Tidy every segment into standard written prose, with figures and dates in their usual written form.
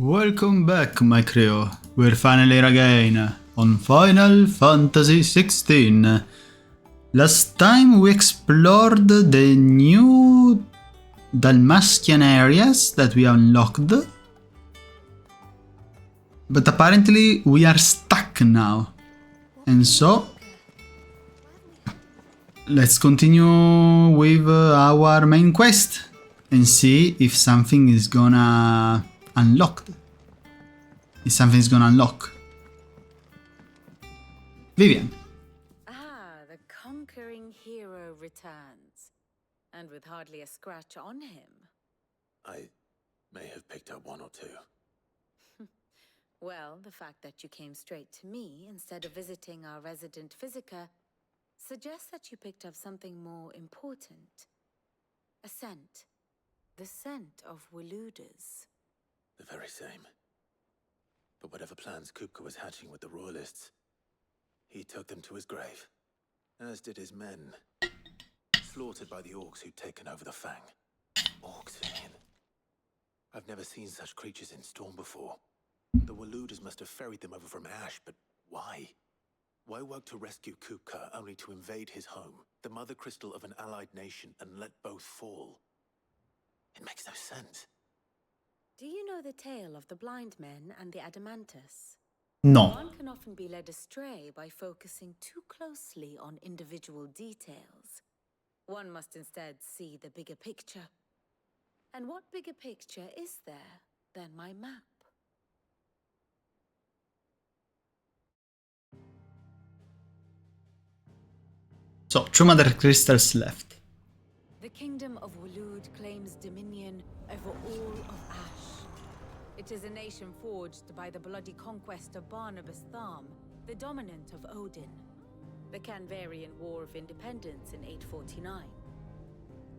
Welcome back, my crew. We're finally here again on Final Fantasy XVI. Last time we explored the new Dalmatian areas that we unlocked. But apparently we are stuck now. And so let's continue with our main quest and see if something is gonna unlock. If something's gonna unlock. Vivian. The conquering hero returns. And with hardly a scratch on him. I may have picked up one or two. Well, the fact that you came straight to me instead of visiting our resident physiker suggests that you picked up something more important. A scent. The scent of Waludas. The very same. But whatever plans Kupka was hatching with the Royalists, he took them to his grave, as did his men, slaughtered by the orcs who'd taken over the Fang. Orcs, Vivian. I've never seen such creatures in Storm before. The Waludas must have ferried them over from Ash, but why? Why work to rescue Kupka only to invade his home, the mother crystal of an allied nation, and let both fall? It makes no sense. Do you know the tale of the blind men and the Adamantus? No. One can often be led astray by focusing too closely on individual details. One must instead see the bigger picture. And what bigger picture is there than my map? So, 2 mother crystals left. The kingdom of Walud claims dominion over all of Ash. It is a nation forged by the bloody conquest of Barnabas Tharm, the dominant of Odin. The Canvarian War of Independence in 849.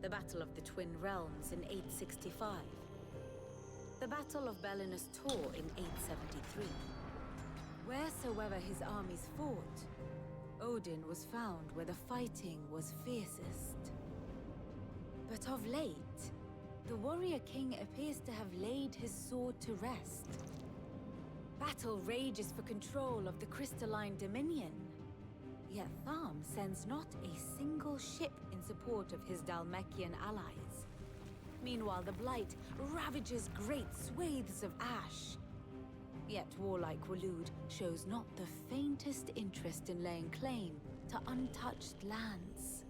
The Battle of the Twin Realms in 865. The Battle of Belinus Tor in 873. Wheresoever his armies fought, Odin was found where the fighting was fiercest. But of late, the warrior king appears to have laid his sword to rest. Battle rages for control of the crystalline dominion. Yet Tharm sends not a single ship in support of his Dalmekian allies. Meanwhile, the Blight ravages great swathes of Ash. Yet warlike Walud shows not the faintest interest in laying claim to untouched lands.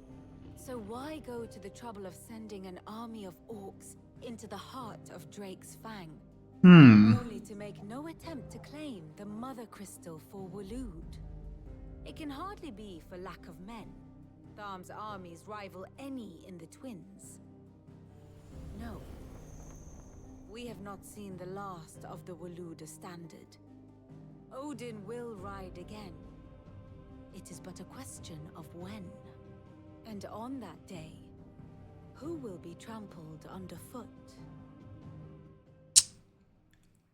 So why go to the trouble of sending an army of orcs into the heart of Drake's Fang? Only to make no attempt to claim the Mother Crystal for Walud. It can hardly be for lack of men. Tharm's armies rival any in the Twins. No. We have not seen the last of the Waluda standard. Odin will ride again. It is but a question of when. And on that day, who will be trampled underfoot?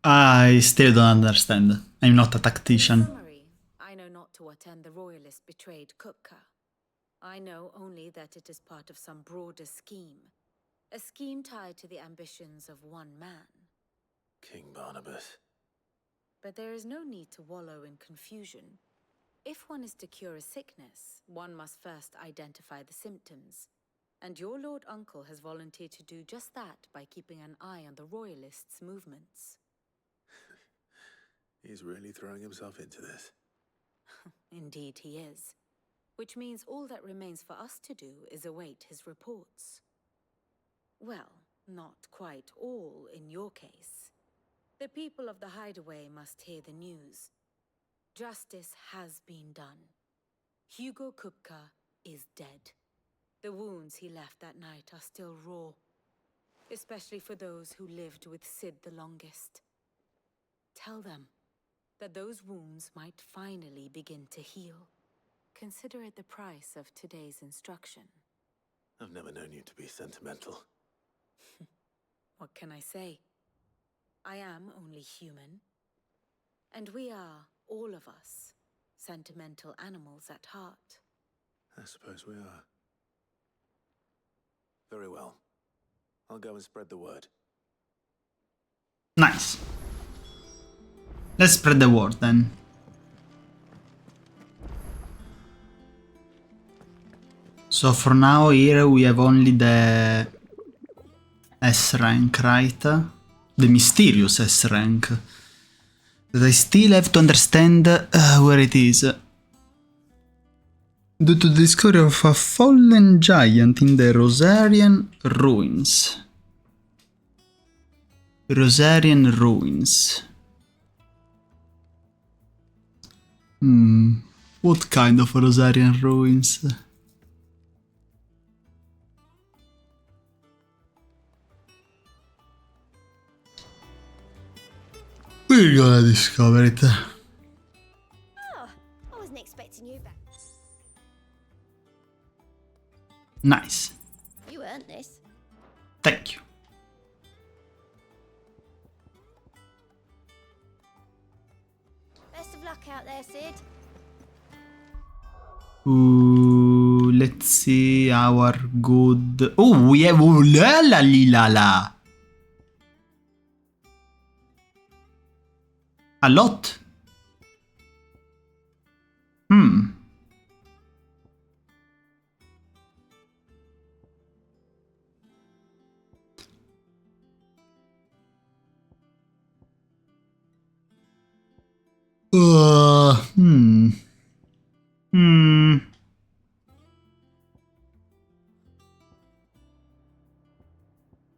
I still don't understand. I'm not a tactician. In summary, I know not to what end the Royalists betrayed Kupka. I know only that it is part of some broader scheme. A scheme tied to the ambitions of one man. King Barnabas. But there is no need to wallow in confusion. If one is to cure a sickness, one must first identify the symptoms. And your Lord Uncle has volunteered to do just that by keeping an eye on the Royalists' movements. He's really throwing himself into this. Indeed he is. Which means all that remains for us to do is await his reports. Well, not quite all in your case. The people of the Hideaway must hear the news. Justice has been done. Hugo Kupka is dead. The wounds he left that night are still raw, especially for those who lived with Sid the longest. Tell them that those wounds might finally begin to heal. Consider it the price of today's instruction. I've never known you to be sentimental. What can I say? I am only human. And we are, all of us, sentimental animals at heart. I suppose we are. Very well. I'll go and spread the word. Nice. Let's spread the word then. So for now here we have only the S rank, right? The mysterious S rank. That I still have to understand where it is. Due to the discovery of a fallen giant in the Rosarian ruins. Rosarian ruins. What kind of Rosarian ruins? We're gonna discover it. Oh, I wasn't expecting you back. Nice. You earned this. Thank you. Best of luck out there, Sid. Ooh, let's see our good. Oh, we have. Ooh, la la li la la. A lot. Uh, hmm. Hmm.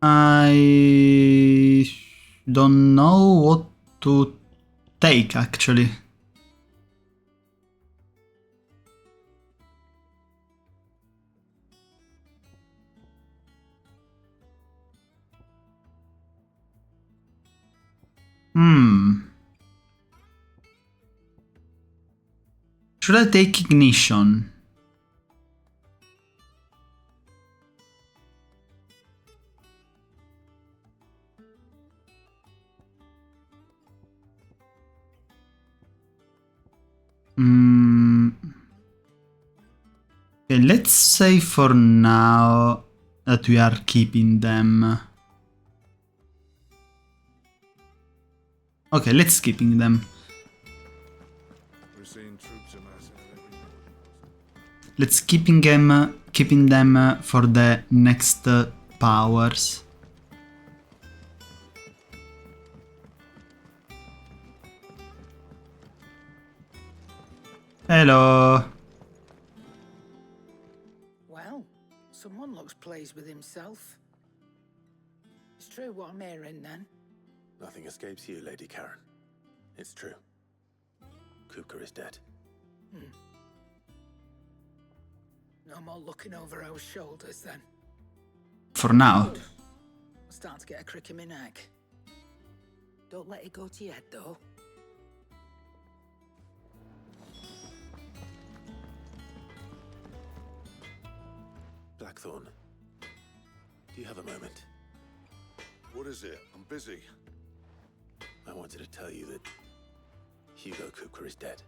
I don't know what to take actually. Should I take ignition? Okay, let's say for now that we are keeping them. Okay, let's keeping them. We're seeing troops amassing at every door. Let's keeping them for the next powers. Hello. Well, someone looks pleased with himself. It's true what I'm hearing then. Nothing escapes you, Lady Karen. It's true. Kupka is dead. No more looking over our shoulders then. For now. I'm starting to get a crick in my neck. Don't let it go to your head though. Blackthorn, do you have a moment? What is it? I'm busy. I wanted to tell you that Hugo Kupka is dead.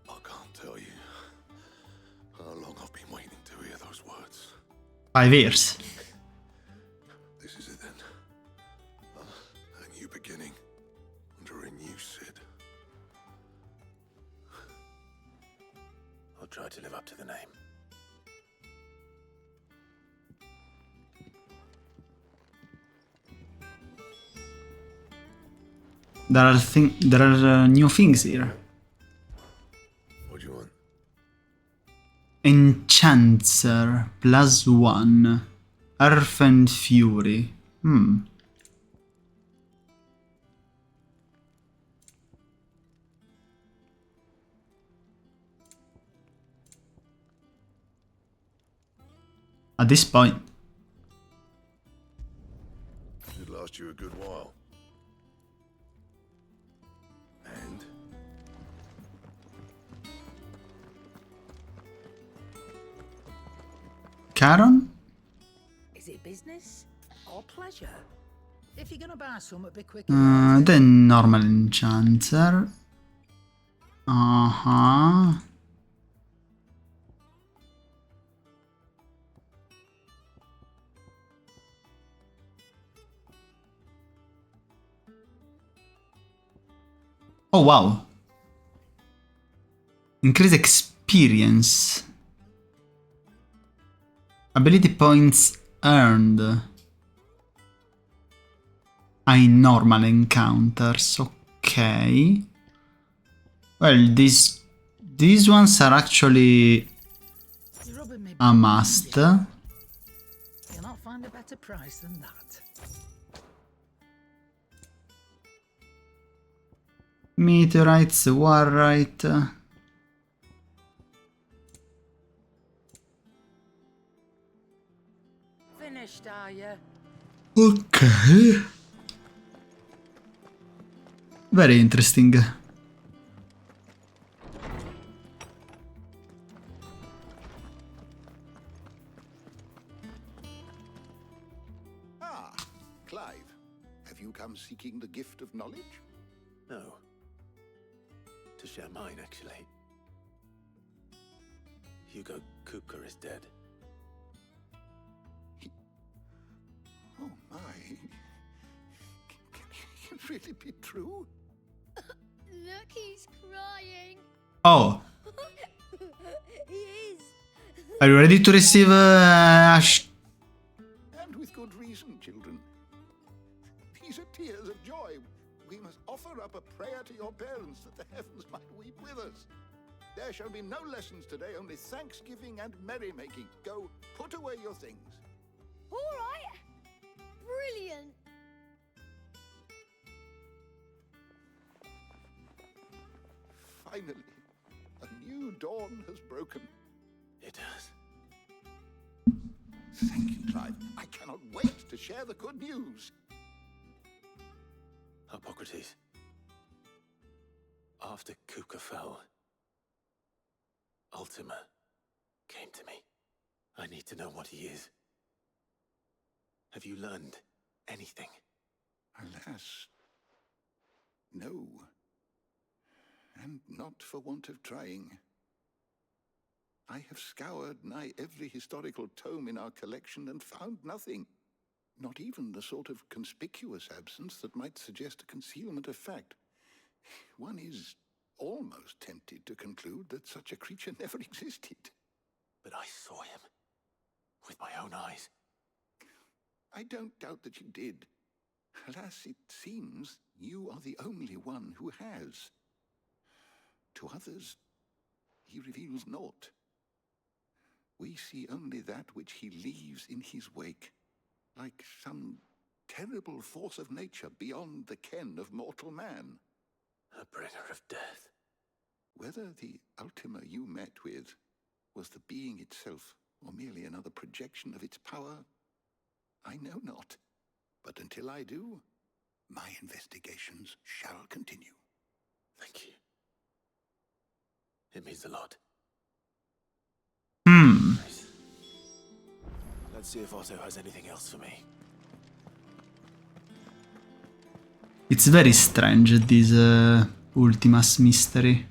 I can't tell you how long I've been waiting to hear those words. 5 years. This is it then. A new beginning under a new Sid. I'll try to live up to the name. There are new things here. What do you want? Enchancer +1. Earth and Fury. At this point. Should last you a good while. And Karen? Is it business or pleasure? If you're gonna buy something, be quick. The normal enchanter. Uh-huh. Oh wow. Increase experience. Ability points earned. In normal encounters. Okay. Well, these ones are actually Rubbing me a must. You'll not find a better price than that. Meteorites, warrite. Finished, are you? Okay. Very interesting. Ah, Clive. Have you come seeking the gift of knowledge? No. To share mine, actually. Hugo Kupka is dead. Oh my. Can it really be true? Look, he's crying. Oh, He is. are you ready to receive And with good reason, children. These are tears of joy. We must offer up a prayer to your parents that the heavens might weep with us. There shall be no lessons today, only thanksgiving and merrymaking. Go, put away your things. All right. Brilliant. Finally, a new dawn has broken. It has. Thank you, Clive. I cannot wait to share the good news. Hippocrates. After Kupka fell, Ultima came to me. I need to know what he is. Have you learned anything? Alas, no. And not for want of trying. I have scoured nigh every historical tome in our collection and found nothing. Not even the sort of conspicuous absence that might suggest a concealment of fact. One is almost tempted to conclude that such a creature never existed. But I saw him. With my own eyes. I don't doubt that you did. Alas, it seems you are the only one who has. To others, he reveals naught. We see only that which he leaves in his wake, like some terrible force of nature beyond the ken of mortal man. A bringer of death. Whether the Ultima you met with was the being itself, or merely another projection of its power, I know not. But until I do, my investigations shall continue. Thank you. It means a lot. Nice. Let's see if Otto has anything else for me. It's very strange, this Ultima's mystery.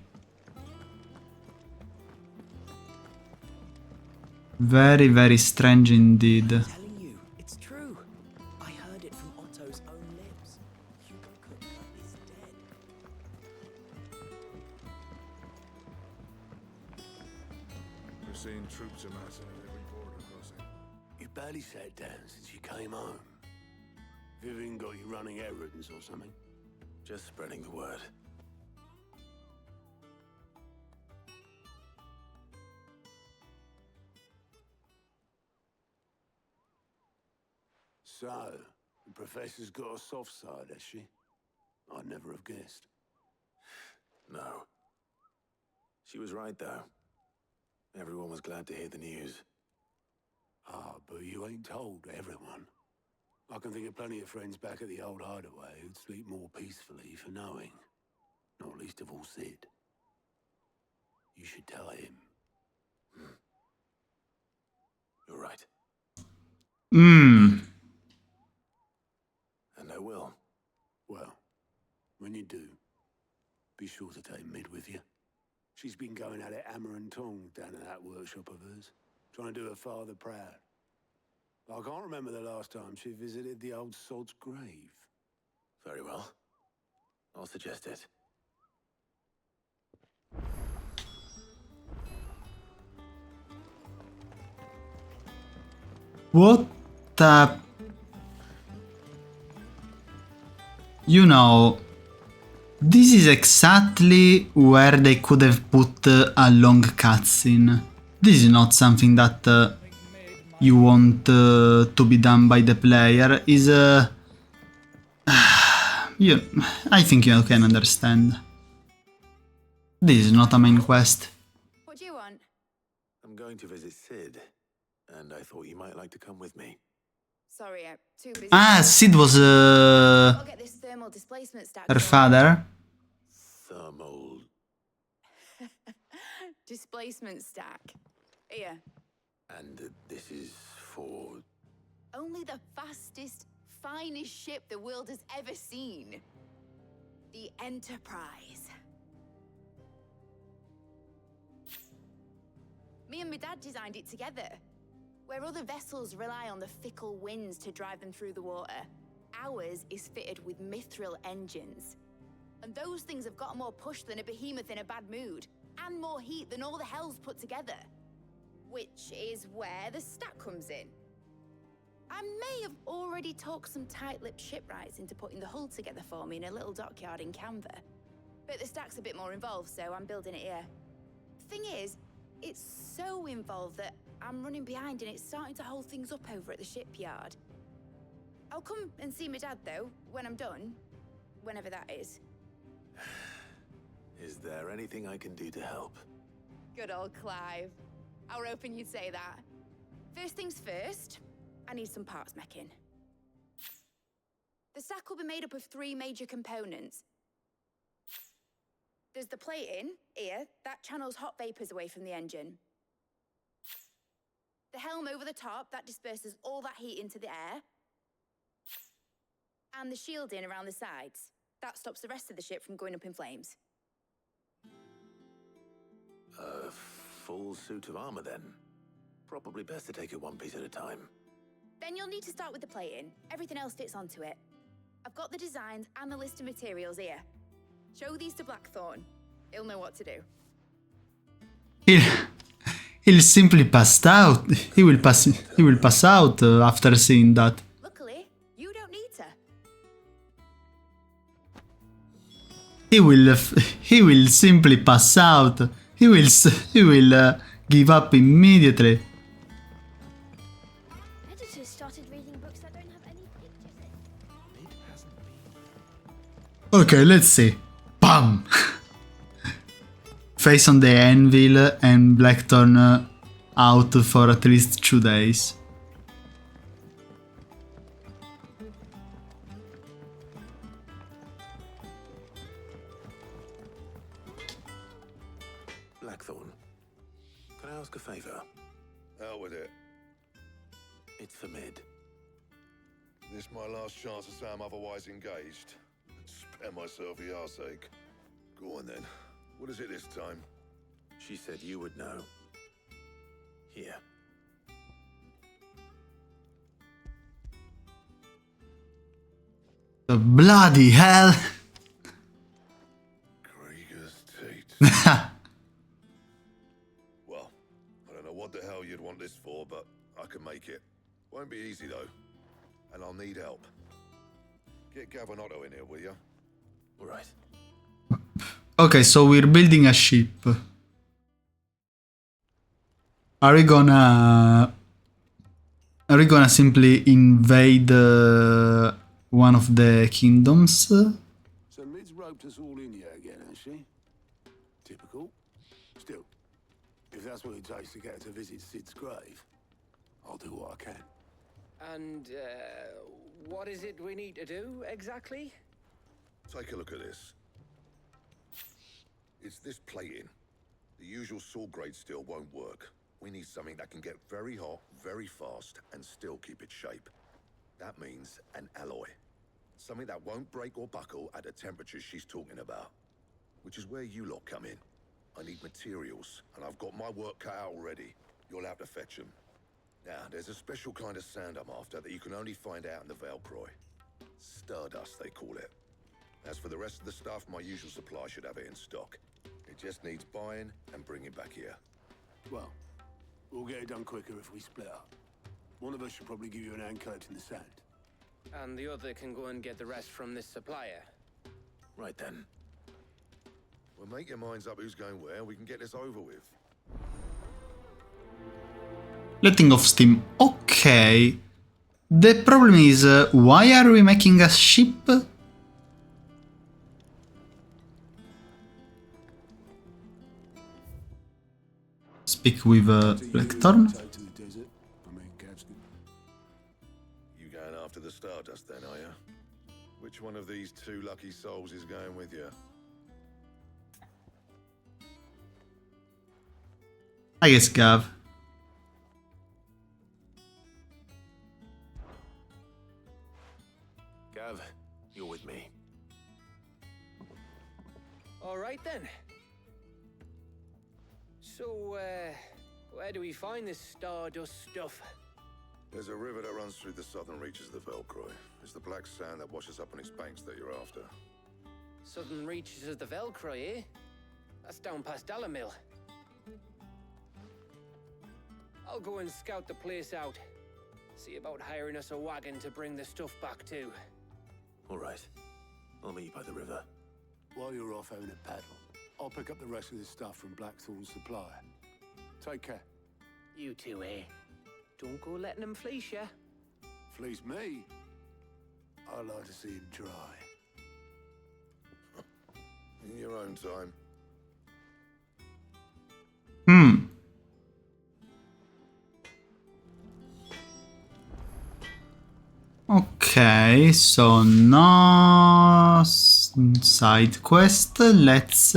Very, very strange indeed. Telling you, it's true. I heard it from Otto's own lips. Hugo Kupka is dead. We're seeing troops amassing at every border crossing. You barely sat down since you came home. Vivian got you running errands or something? Just spreading the word. So, the professor's got a soft side, has she? I'd never have guessed. No. She was right, though. Everyone was glad to hear the news. Ah, but you ain't told everyone. I can think of plenty of friends back at the old hideaway who'd sleep more peacefully for knowing. Not least of all Sid. You should tell him. You're right. Hmm. And I will. Well, when you do, be sure to take Mid with you. She's been going at it hammer and tongs down in that workshop of hers, trying to do her father proud. I can't remember the last time she visited the old sod's grave. Very well. I'll suggest it. What a... You know, this is exactly where they could have put a long cutscene. This is not something that you want to be done by the player. Is I think you can understand. This is not a main quest. What do you want? I'm going to visit Sid, and I thought you might like to come with me. Sorry, I'm too busy. Ah, Sid was I'll get this thermal displacement stack. her sorted. father. Thermal. Displacement stack. Here. And this is for... Only the fastest, finest ship the world has ever seen. The Enterprise. Me and my dad designed it together. Where other vessels rely on the fickle winds to drive them through the water, ours is fitted with mithril engines. And those things have got more push than a behemoth in a bad mood, and more heat than all the hells put together. Which is where the stack comes in. I may have already talked some tight-lipped shipwrights into putting the hull together for me in a little dockyard in Canva. But the stack's a bit more involved, so I'm building it here. Thing is, it's so involved that I'm running behind and it's starting to hold things up over at the shipyard. I'll come and see my dad, though, when I'm done. Whenever that is. Is there anything I can do to help? Good old Clive. I were hoping you'd say that. First things first, I need some parts meching. The stack will be made up of 3 major components. There's the plating, here, that channels hot vapors away from the engine. The helm over the top, that disperses all that heat into the air. And the shielding around the sides. That stops the rest of the ship from going up in flames. A full suit of armor, then? Probably best to take it one piece at a time. Then you'll need to start with the plating. Everything else fits onto it. I've got the designs and the list of materials here. Show these to Blackthorn. He'll know what to do. He'll simply pass out. He will pass out after seeing that. Luckily, you don't need to. He will simply pass out. He will give up immediately. Editors started reading books that don't have any pictures in. It hasn't been. Okay, let's see. Bam! Face on the anvil and Blackthorn out for at least 2 days. Blackthorn, can I ask a favor? Out with it. It's for Mid. This my last chance to say I'm otherwise engaged. Spare myself the arseache. Go on then. What is it this time? She said you would know. Here. The bloody hell! Krieger's teeth. Well, I don't know what the hell you'd want this for, but I can make it. Won't be easy though. And I'll need help. Get Gavanotto in here, will you? All right. Okay, so we're building a ship. Are we gonna simply invade one of the kingdoms? So Mid's roped us all in here again, has she? Typical. Still, if that's what it takes to get her to visit Sid's grave, I'll do what I can. And, what is it we need to do, exactly? Take a look at this. It's this plating. The usual sword grade steel won't work. We need something that can get very hot, very fast, and still keep its shape. That means an alloy. Something that won't break or buckle at the temperatures she's talking about. Which is where you lot come in. I need materials, and I've got my work cut out already. You'll have to fetch them. Now, there's a special kind of sand I'm after that you can only find out in the Valproy. Stardust, they call it. As for the rest of the stuff, my usual supply should have it in stock. It just needs buying and bringing back here. Well, we'll get it done quicker if we split up. One of us should probably give you an hand collecting the sand. And the other can go and get the rest from this supplier. Right then. Well, make your minds up who's going where, we can get this over with. Letting off steam. Okay. The problem is, why are we making a ship? Speak with Blackthorn. Take to the desert. I mean, Gadsden. You going after the Stardust then, are you? Which one of these two lucky souls is going with you? I guess Gav. Gav, you're with me. All right then. So, where do we find this Stardust stuff? There's a river that runs through the southern reaches of the Velcroy. It's the black sand that washes up on its banks that you're after. Southern reaches of the Velcroy, eh? That's down past Dalamil. I'll go and scout the place out. See about hiring us a wagon to bring the stuff back to. All right. I'll meet you by the river. While you're off having a paddle, I'll pick up the rest of the stuff from Blackthorn's supplier. Take care. You two, eh? Don't go letting them fleece ya. Fleece me? I like to see him try. In your own time. Okay, so no side quest. Let's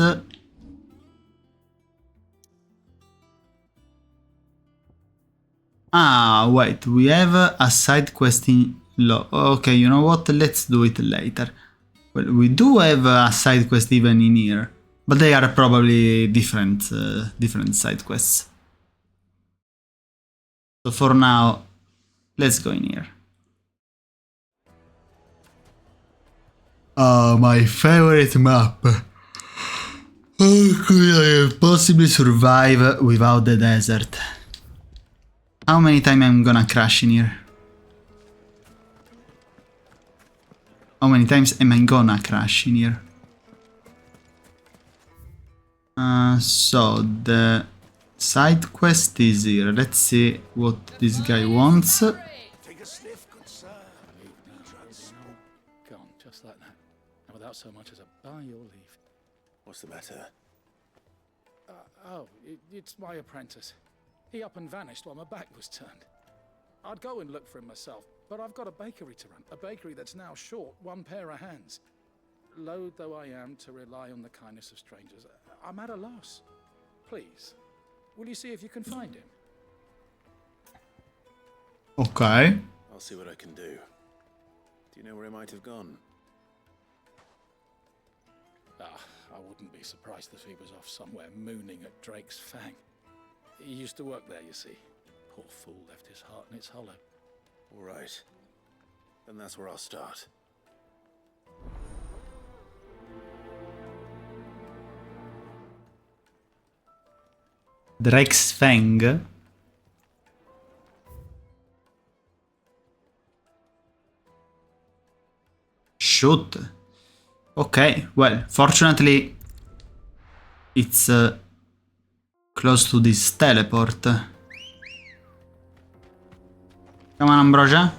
wait, we have a side quest in okay, you know what? Let's do it later. Well, we do have a side quest even in here, but they are probably different side quests. So for now, let's go in here. My favorite map. How could I possibly survive without the desert? How many times I'm gonna crash in here? How many times am I gonna crash in here? So the side quest is here. Let's see what this guy wants. Take a sniff, good sir. Gone, just like that. And without so much as a by your leave. What's the matter? It's my apprentice. He up and vanished while my back was turned. I'd go and look for him myself, but I've got a bakery to run. A bakery that's now short one pair of hands. Loath though I am to rely on the kindness of strangers, I'm at a loss. Please, will you see if you can find him? Okay. I'll see what I can do. Do you know where he might have gone? I wouldn't be surprised if he was off somewhere mooning at Drake's Fang. He used to work there, you see. Poor fool left his heart in its hollow. All right. Then that's where I'll start. Drake's Fang. Shoot. Okay, well, fortunately it's close to this teleport. Come on, Ambrosia.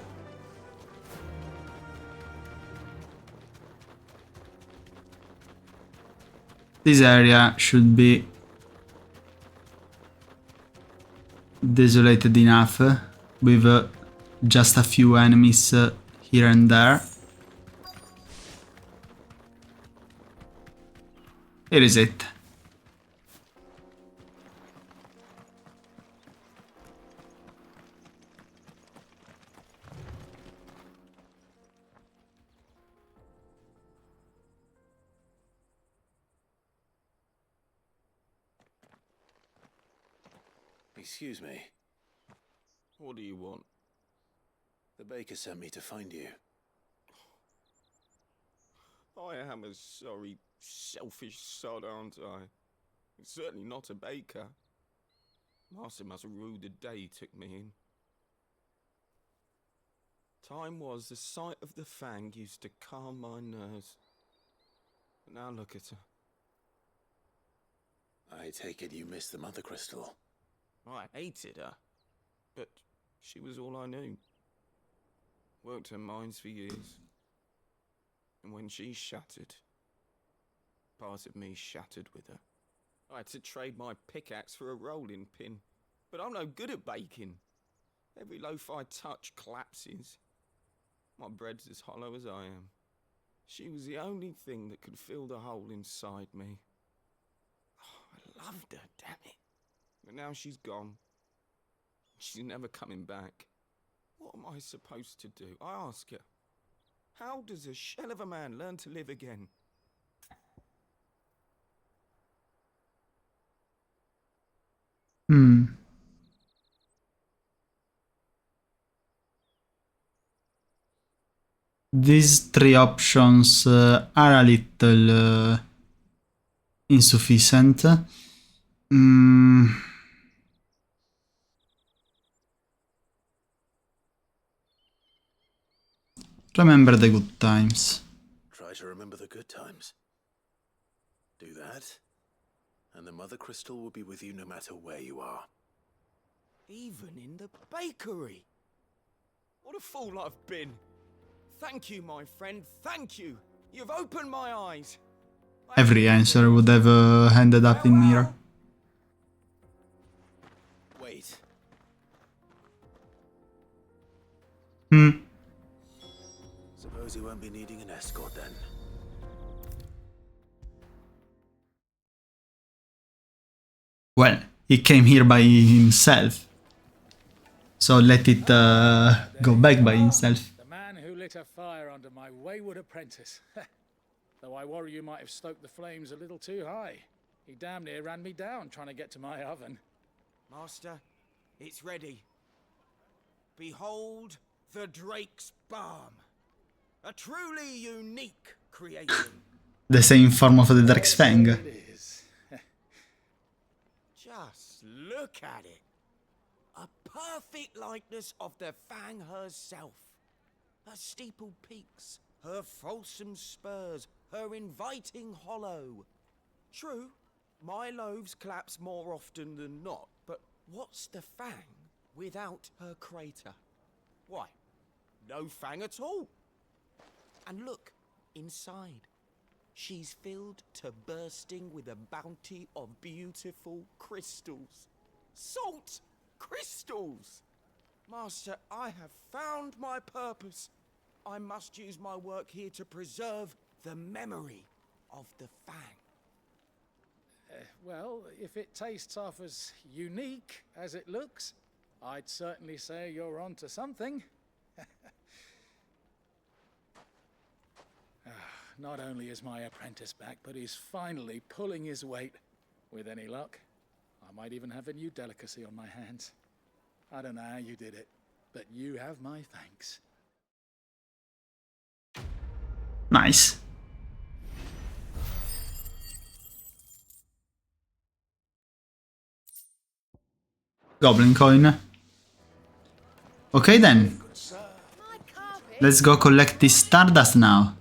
This area should be desolated enough with just a few enemies here and there. Here is it. Excuse me. What do you want? The baker sent me to find you. I am a sorry, selfish sod, aren't I? Certainly not a baker. Master must have ruled the day he took me in. Time was the sight of the Fang used to calm my nerves. But now look at her. I take it you missed the Mother Crystal. I hated her, but she was all I knew. Worked her mines for years. And when she shattered, part of me shattered with her. I had to trade my pickaxe for a rolling pin, but I'm no good at baking. Every loaf I touch collapses. My bread's as hollow as I am. She was the only thing that could fill the hole inside me. Oh, I loved her, damn it. But now she's gone. She's never coming back. What am I supposed to do? I ask her. How does a shell of a man learn to live again? These three options are a little insufficient. Remember the good times. Try to remember the good times. Do that, and the Mother Crystal will be with you no matter where you are. Even in the bakery. What a fool I've been. Thank you, my friend, thank you. You've opened my eyes. Every answer would have ended up in mirror. Wait. Suppose you won't be needing an escort then. Well, he came here by himself. So let it go back by himself. The man who lit a fire under my wayward apprentice. Though I worry you might have stoked the flames a little too high. He damn near ran me down trying to get to my oven. Master, it's ready. Behold the Drake's Balm. A truly unique creation. The same form of the Drake's Fang. It is. Just look at it. A perfect likeness of the Fang herself. Her steepled peaks, her fulsome spurs, her inviting hollow. True, my loaves collapse more often than not, but what's the Fang without her crater? Why, no Fang at all. And look, inside. She's filled to bursting with a bounty of beautiful crystals. Salt crystals! Master, I have found my purpose. I must use my work here to preserve the memory of the Fang. Well, if it tastes half as unique as it looks, I'd certainly say you're onto something. Not only is my apprentice back, but he's finally pulling his weight. With any luck, I might even have a new delicacy on my hands. I don't know how you did it, but you have my thanks. Nice. Goblin coin. Okay then. Let's go collect this Stardust now.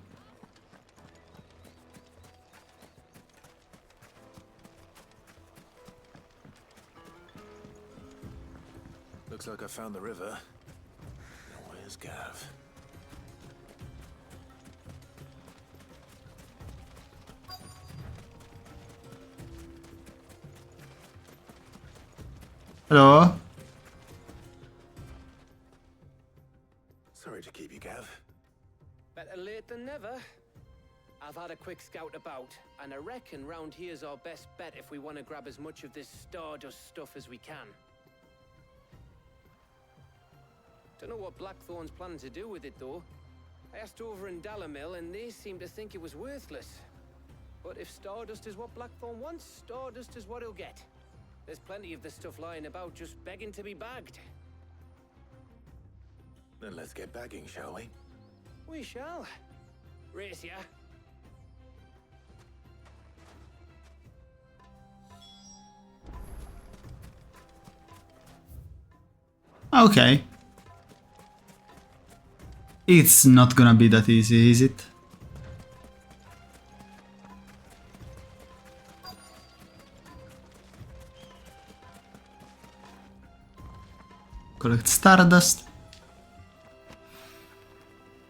Looks like I found the river. Now where's Gav? Hello? Sorry to keep you, Gav. Better late than never. I've had a quick scout about, and I reckon round here's our best bet if we want to grab as much of this Stardust stuff as we can. Don't know what Blackthorn's planning to do with it, though. I asked over in Dalamil, and they seem to think it was worthless. But if Stardust is what Blackthorn wants, Stardust is what he'll get. There's plenty of this stuff lying about, just begging to be bagged. Then let's get bagging, shall we? We shall. Race ya. Okay. It's not gonna be that easy, is it? Collect Stardust.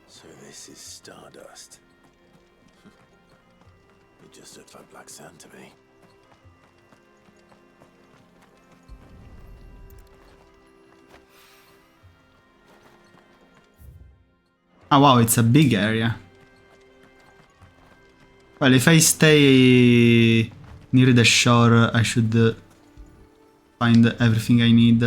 So this is Stardust. It just looks like black sand to me. Oh wow, it's a big area. Well, if I stay near the shore, I should find everything I need.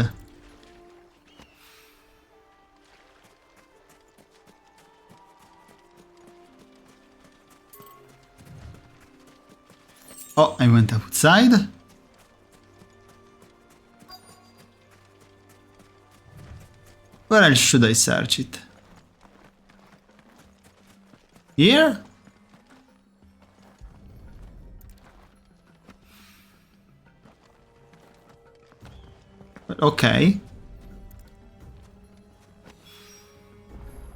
Oh, I went outside. Where else should I search it? Here? Okay.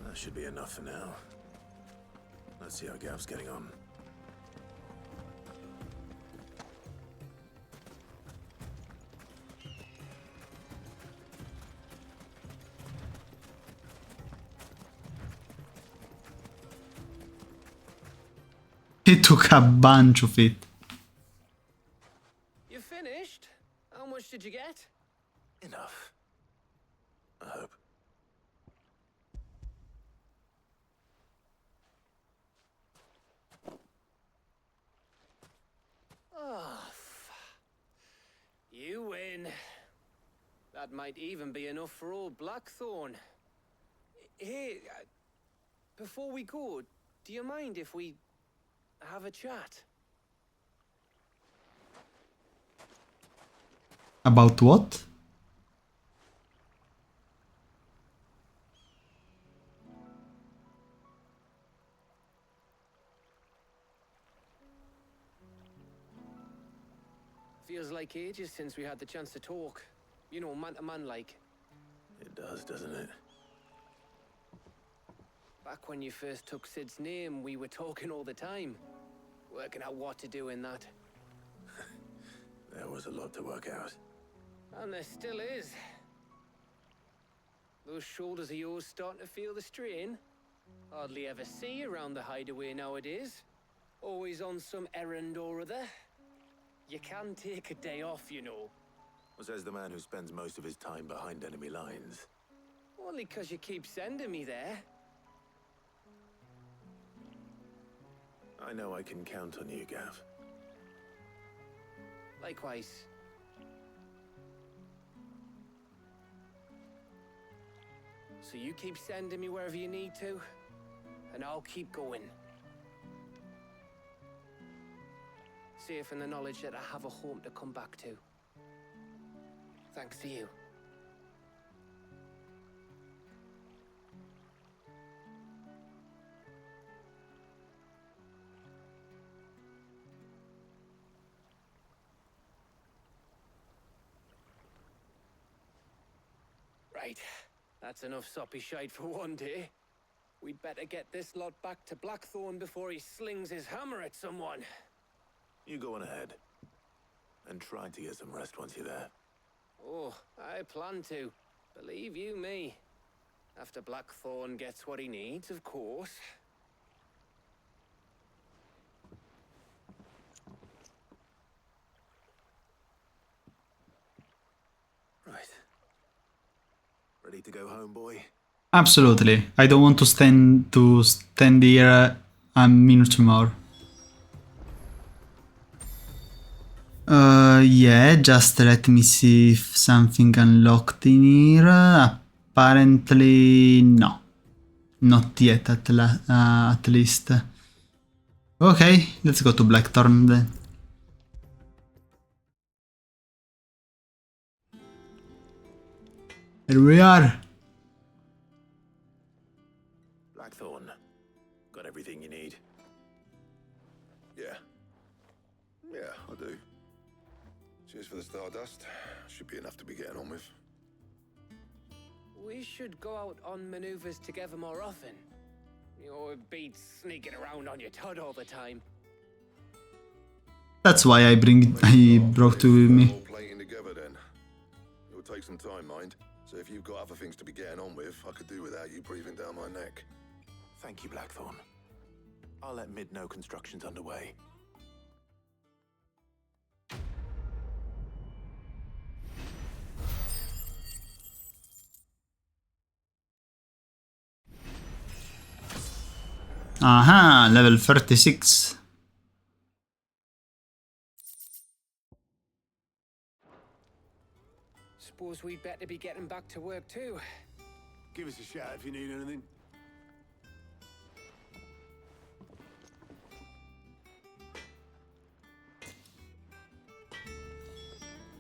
That should be enough for now. Let's see how Gav's getting on. He took a bunch of it. You finished? How much did you get? Enough. I hope. Oh, you win. That might even be enough for old Blackthorn. Hey, before we go, do you mind if we have a chat? About what? Feels like ages since we had the chance to talk. You know, man to man like. It does, doesn't it? Back when you first took Sid's name, we were talking all the time. Working out what to do in that. There was a lot to work out. And there still is. Those shoulders of yours starting to feel the strain. Hardly ever see you around the hideaway nowadays. Always on some errand or other. You can take a day off, you know. Says the man who spends most of his time behind enemy lines. Only 'cause you keep sending me there. I know I can count on you, Gav. Likewise. So you keep sending me wherever you need to, and I'll keep going. Safe in the knowledge that I have a home to come back to. Thanks to you. Right. That's enough soppy shite for one day. We'd better get this lot back to Blackthorn before he slings his hammer at someone. You go on ahead. And try to get some rest once you're there. Oh, I plan to. Believe you me. After Blackthorn gets what he needs, of course. Right. Ready to go home, boy? Absolutely. I don't want to stand here a minute more. Yeah, just let me see if something unlocked in here. Apparently, no. Not yet, at least. Okay, let's go to Blackthorn then. Here we are. Blackthorn. Got everything you need? Yeah. Yeah, I do. Cheers for the Stardust. Should be enough to be getting on with. We should go out on maneuvers together more often. You're beat sneaking around on your tud all the time. That's why I brought to me. All plating together then. It'll take some time, mind. So if you've got other things to be getting on with, I could do without you breathing down my neck. Thank you, Blackthorn. I'll let Mid know construction's underway. Aha, level 36. Suppose we'd better be getting back to work too. Give us a shout if you need anything.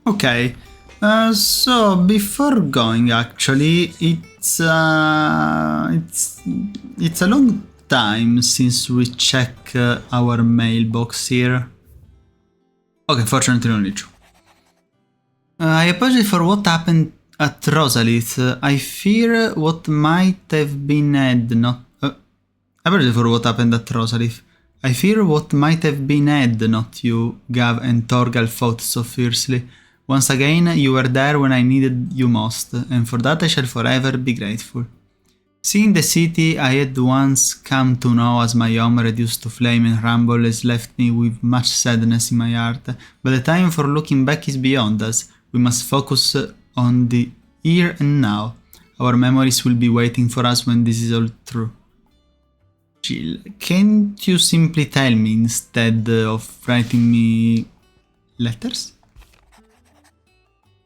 Okay, so before going, actually, it's a long time since we check our mailbox here. Okay, fortunately only true. I apologize for what happened at Rosalith. I fear what might have been Ed, not... apologize for what happened at Rosalith. I fear what might have been Ed, not you, Gav and Torgal fought so fiercely. Once again, you were there when I needed you most, and for that I shall forever be grateful. Seeing the city I had once come to know as my home reduced to flame and rumble has left me with much sadness in my heart, but the time for looking back is beyond us. We must focus on the here and now. Our memories will be waiting for us when this is all through. Jill, can't you simply tell me instead of writing me letters?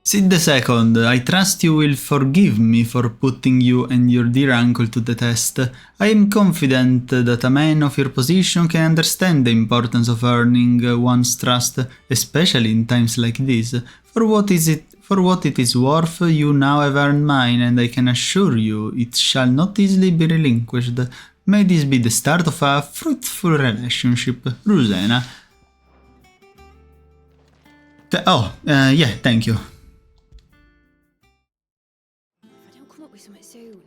Sid II, I trust you will forgive me for putting you and your dear uncle to the test. I am confident that a man of your position can understand the importance of earning one's trust, especially in times like this. For what it is worth, you now have earned mine, and I can assure you it shall not easily be relinquished. May this be the start of a fruitful relationship. Rosena. Yeah, thank you. Soon.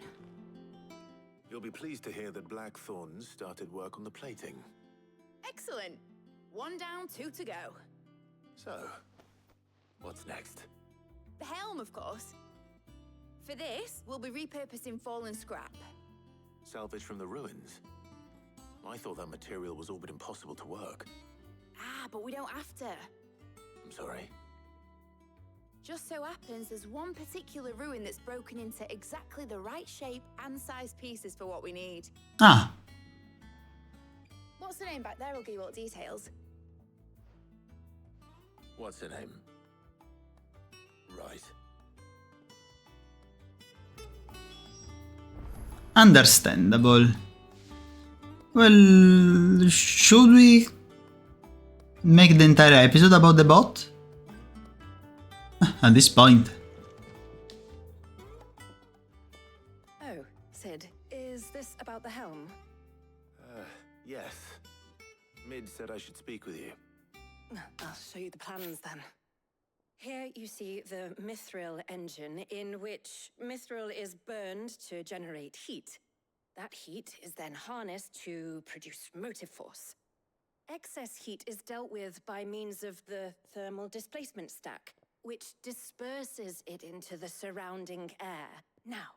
You'll be pleased to hear that Blackthorn's started work on the plating. Excellent. 1 down, 2 to go. So, what's next? The helm, of course. For this, we'll be repurposing fallen scrap. Salvage from the ruins? I thought that material was all but impossible to work. Ah, but we don't have to. I'm sorry. Just so happens there's one particular ruin that's broken into exactly the right shape and size pieces for what we need. Ah. What's the name back there? I'll give you all the details. What's her name? Right. Understandable. Well, should we make the entire episode about the bot? At this point. Oh, Sid, is this about the helm? Yes. Mid said I should speak with you. I'll show you the plans then. Here you see the mithril engine, in which mithril is burned to generate heat. That heat is then harnessed to produce motive force. Excess heat is dealt with by means of the thermal displacement stack, which disperses it into the surrounding air. Now,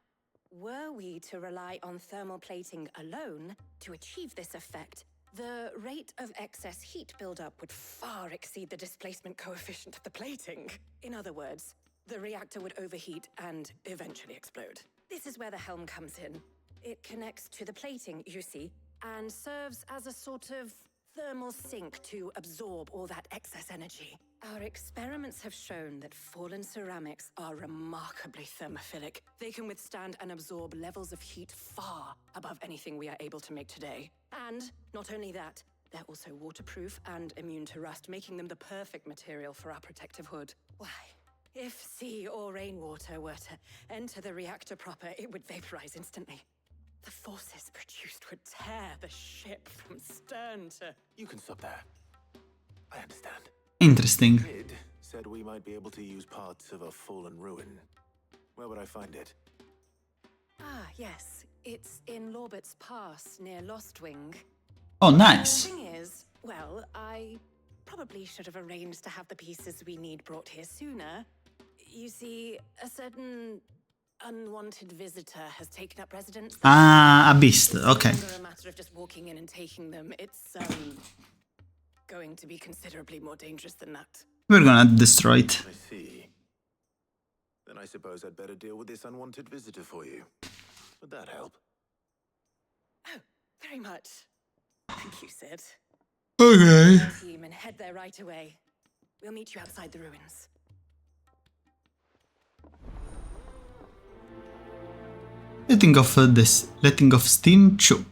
were we to rely on thermal plating alone to achieve this effect, the rate of excess heat buildup would far exceed the displacement coefficient of the plating. In other words, the reactor would overheat and eventually explode. This is where the helm comes in. It connects to the plating, you see, and serves as a sort of thermal sink to absorb all that excess energy. Our experiments have shown that fallen ceramics are remarkably thermophilic. They can withstand and absorb levels of heat far above anything we are able to make today. And not only that, they're also waterproof and immune to rust, making them the perfect material for our protective hood. Why, if sea or rainwater were to enter the reactor proper, it would vaporize instantly. The forces produced would tear the ship from stern to... You can stop there. I understand. Interesting. Mid said we might be able to use parts of a fallen ruin. Where would I find it? Ah, yes. It's in Lorbert's Pass, near Lostwing. Oh, nice. The thing is, well, I probably should have arranged to have the pieces we need brought here sooner. You see, a certain unwanted visitor has taken up residence there. Ah, a beast. Okay. It's no longer a matter of just walking in and taking them. It's, going to be considerably more dangerous than that. We're gonna destroy it. I see. Then I suppose I'd better deal with this unwanted visitor for you. Would that help? Oh, very much. Thank you, Sid. Okay. Team and head there right away. We'll meet you outside the ruins. Letting off steam 2.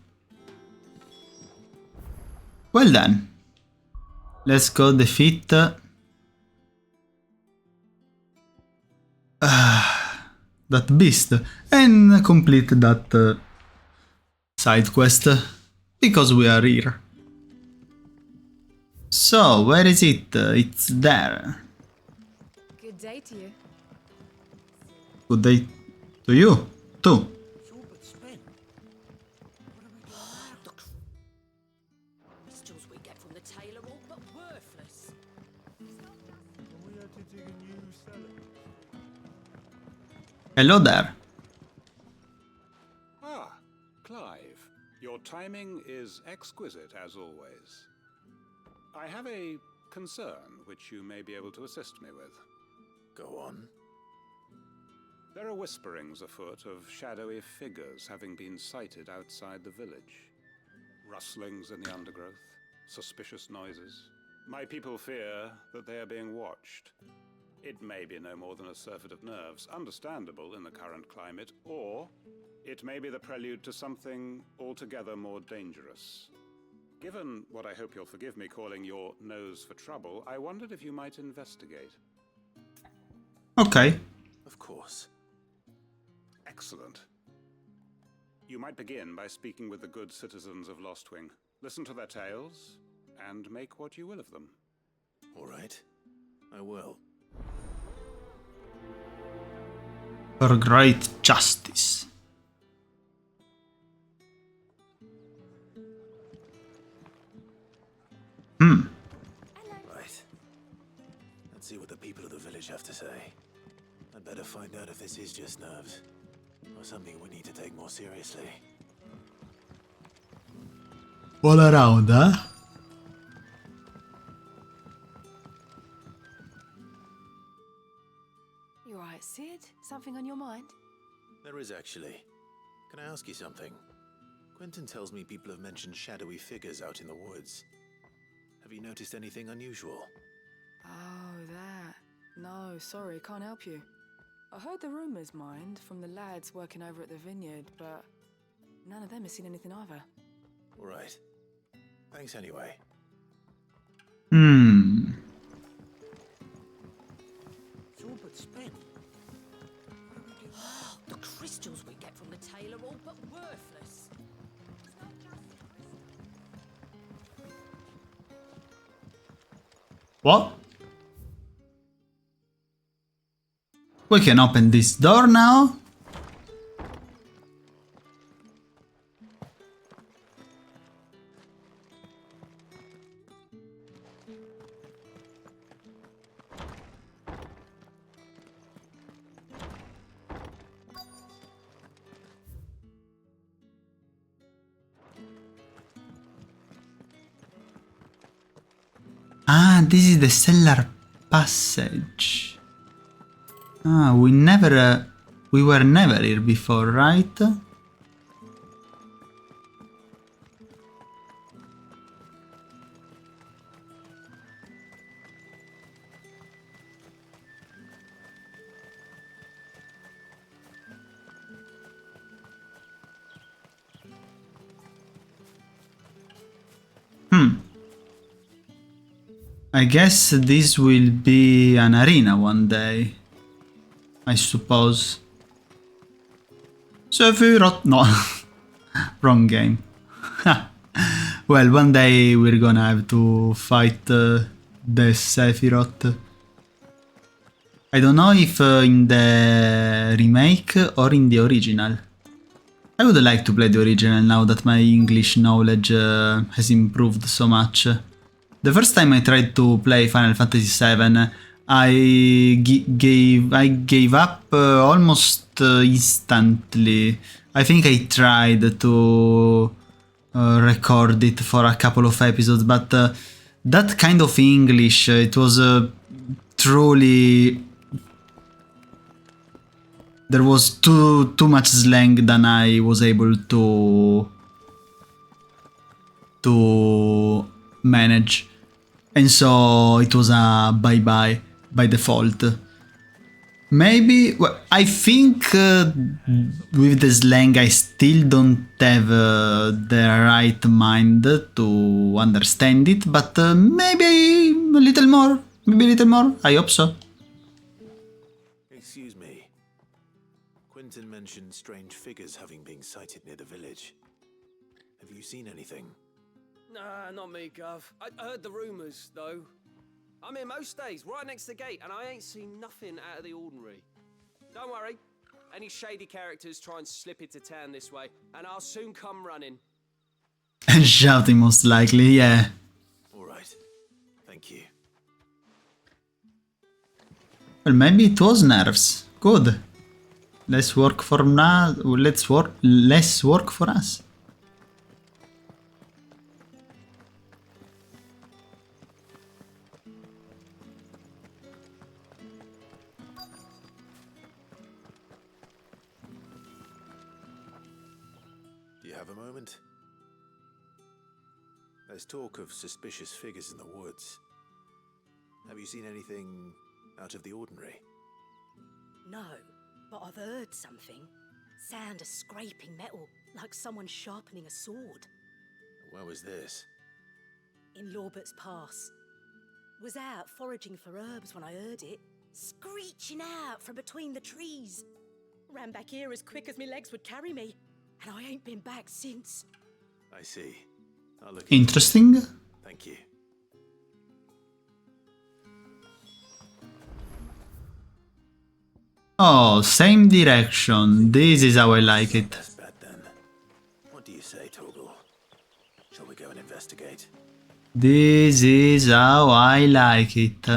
Well then. Let's go defeat that beast and complete that side quest because we are here. So, where is it? It's there. Good day to you. Good day to you, too. Crystals we get from the tailor all but worthless. Hello there. Ah, Clive. Your timing is exquisite as always. I have a concern which you may be able to assist me with. Go on. There are whisperings afoot of shadowy figures having been sighted outside the village. Rustlings in the undergrowth, suspicious noises. My people fear that they are being watched. It may be no more than a surfeit of nerves, understandable in the current climate, or it may be the prelude to something altogether more dangerous. Given what I hope you'll forgive me calling your nose for trouble, I wondered if you might investigate. Okay. Of course. Excellent. You might begin by speaking with the good citizens of Lostwing. Listen to their tales, and make what you will of them. All right. I will. For great justice. Right. Let's see what the people of the village have to say. I'd better find out if this is just nerves, or something we need to take more seriously. All around, huh? You alright, Sid? Something on your mind? There is actually. Can I ask you something? Quentin tells me people have mentioned shadowy figures out in the woods. Have you noticed anything unusual? Oh, that. No, sorry, can't help you. I heard the rumours, mind, from the lads working over at the vineyard, but none of them has seen anything either. All right. Thanks anyway. The crystals we get from the tailor all but worthless. What? We can open this door now. Ah, this is the cellar passage. Ah, we were never here before, right? I guess this will be an arena one day. I suppose. Sephiroth. No. Wrong game. Well, one day we're gonna have to fight the Sephiroth. I don't know if in the remake or in the original. I would like to play the original now that my English knowledge has improved so much. The first time I tried to play Final Fantasy VII, I gave up almost instantly. I think I tried to record it for a couple of episodes, but that kind of English, it was truly... There was too much slang than I was able to manage. And so it was a bye-bye by default. Maybe, well, I think with the slang I still don't have the right mind to understand it, but maybe a little more, I hope so. Excuse me. Quentin mentioned strange figures having been sighted near the village. Have you seen anything? Nah, not me, Gov. I heard the rumours, though. I'm here most days, right next to the gate, and I ain't seen nothing out of the ordinary. Don't worry. Any shady characters try and slip into town this way, and I'll soon come running. And shouting, most likely, yeah. Alright. Thank you. Well, maybe it was nerves. Good. Less work for now. Less work for us. Do you have a moment? There's talk of suspicious figures in the woods. Have you seen anything out of the ordinary? No, but I've heard something. Sound of scraping metal, like someone sharpening a sword. Where was this? In Lorbert's Pass. Was out foraging for herbs when I heard it, screeching out from between the trees. Ran back here as quick as my legs would carry me, and I ain't been back since. I see. I'll look. Interesting. Thank you. Oh, same direction. This is how I like it. That's bad then. What do you say, Torgal? Shall we go and investigate? This is how I like it.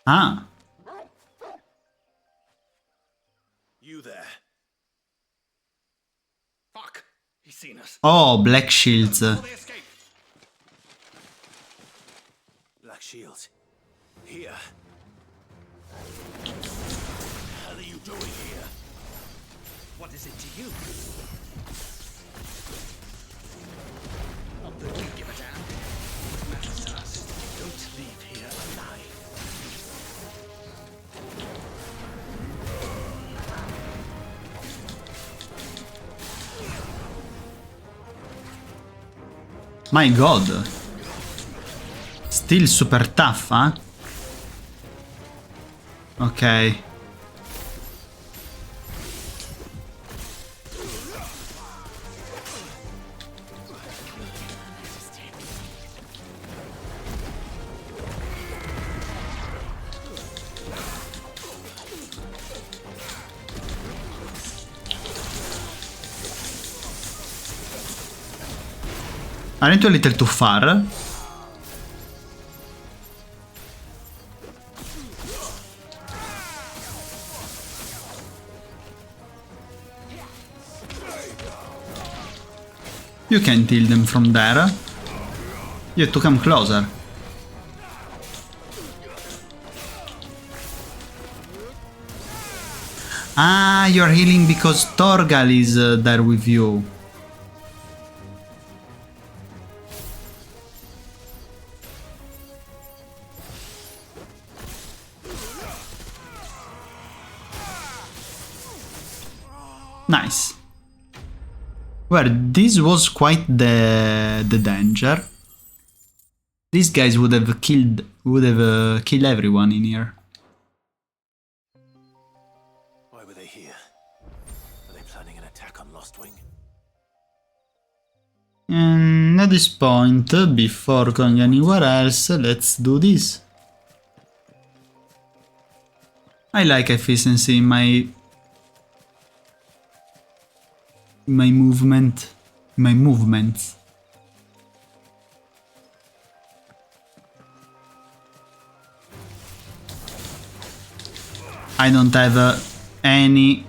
Ah. You there. Fuck! He's seen us. Oh, black shields. Black shields. Here. What the hell are you doing here? What is it to you? Not that we give a damn. What matters to us is that you don't leave here alive. My god. Still super tough, huh? Ok. Aren't you a little too far? You can kill them from there. You have to come closer. Ah, you're healing because Torgal is there with you. Nice. Well, this was quite the danger. These guys would have killed everyone in here. Why were they here? Are they planning an attack on Lost Wing? And at this point, before going anywhere else, let's do this. I like efficiency in my movements. I don't have any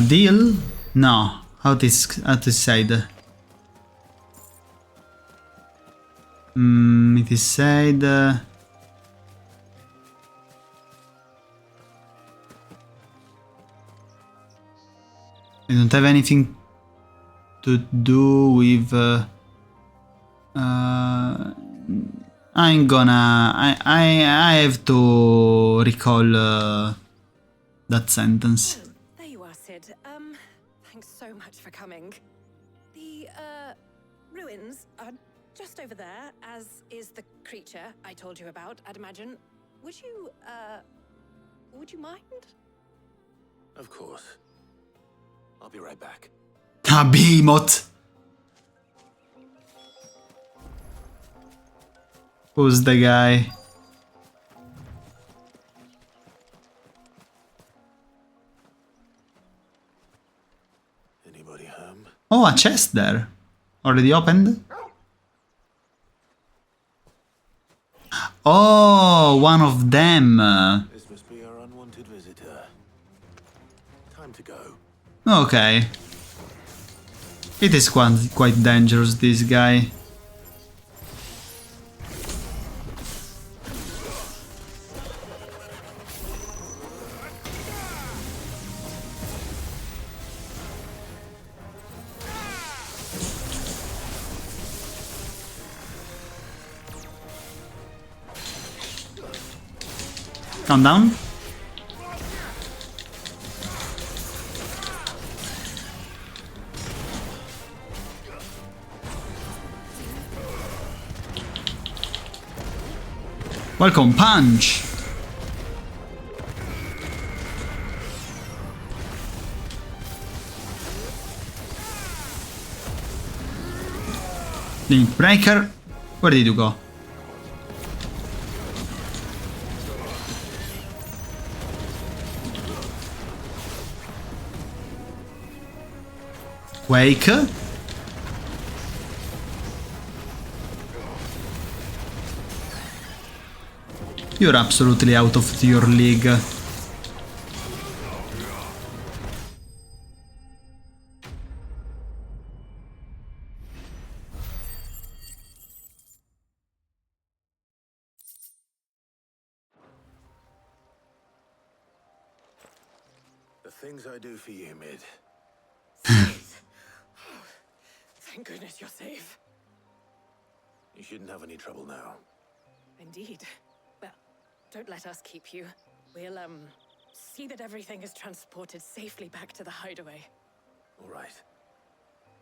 deal. No, how to say that? It is said. I don't have anything to do with. I'm gonna. I have to recall that sentence. Oh, there you are, Sid. Thanks so much for coming. The, ruins are just over there, as is the creature I told you about, I'd imagine. Would you mind? Of course. I'll be right back. Behemoth! Who's the guy? Anybody home? Oh, a chest there. Already opened? Oh, one of them. This must be our unwanted visitor. Time to go. Okay. It is quite dangerous, this guy. Calm down. Welcome, punch! Limit breaker. Where did you go? Wake. You're absolutely out of your league. The things I do for you, Mid. Thank goodness you're safe. You shouldn't have any trouble now. Indeed. Well, don't let us keep you. We'll, see that everything is transported safely back to the hideaway. All right.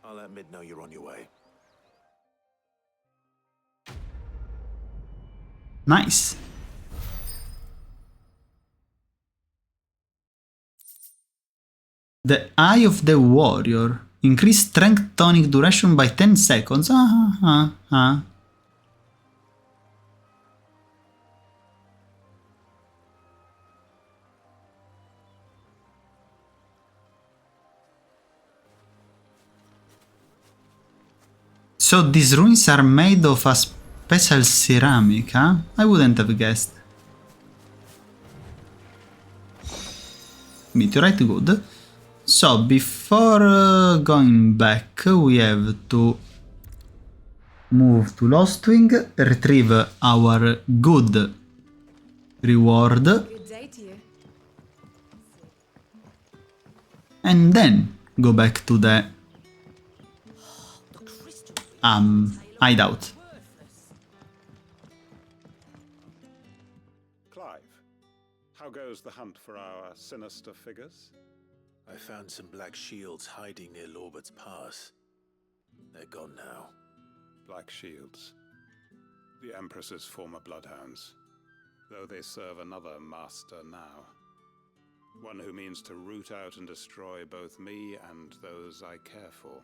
I'll let Mid know you're on your way. Nice. The Eye of the Warrior. Increase strength tonic duration by 10 seconds. So these ruins are made of a special ceramic, huh? I wouldn't have guessed. Meteorite, good. So, before going back, we have to move to Lost Wing, retrieve our good reward, Good day to you. and then go back to the hideout. Clive, How goes the hunt for our sinister figures? I found some black shields hiding near Lorbert's Pass. They're gone now. Black shields. The Empress's former bloodhounds. Though they serve another master now. One who means to root out and destroy both me and those I care for.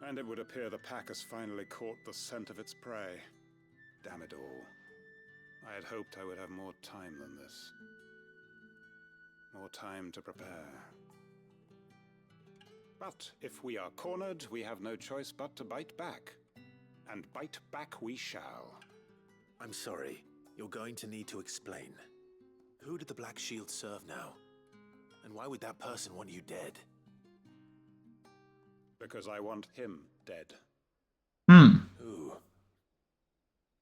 And it would appear the pack has finally caught the scent of its prey. Damn it all. I had hoped I would have more time than this. More time to prepare. But if we are cornered, we have no choice but to bite back. And bite back we shall. I'm sorry. You're going to need to explain. Who did the Black Shield serve now? And why would that person want you dead? Because I want him dead. Who?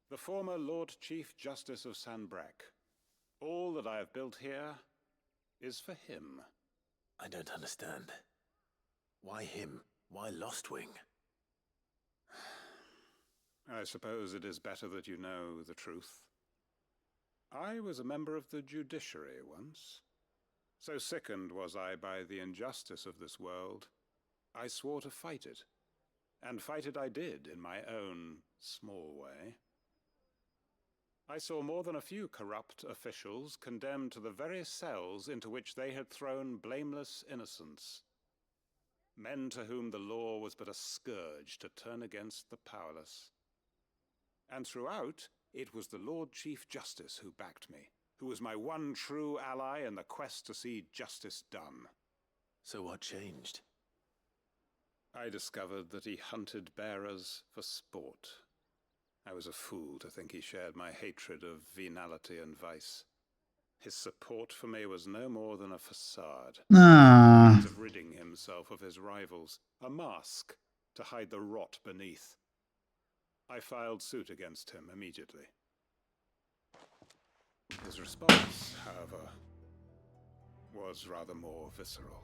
The former Lord Chief Justice of Sanbreque. All that I have built here is for him. I don't understand. Why him? Why Lostwing? I suppose it is better that you know the truth. I was a member of the judiciary once. So sickened was I by the injustice of this world, I swore to fight it. And fight it I did in my own small way. I saw more than a few corrupt officials condemned to the very cells into which they had thrown blameless innocents. Men to whom the law was but a scourge to turn against the powerless. And throughout, it was the Lord Chief Justice who backed me, who was my one true ally in the quest to see justice done. So what changed? I discovered that he hunted bearers for sport. I was a fool to think he shared my hatred of venality and vice. His support for me was no more than a facade. A means of ridding himself of his rivals, a mask to hide the rot beneath. I filed suit against him immediately. His response, however, was rather more visceral.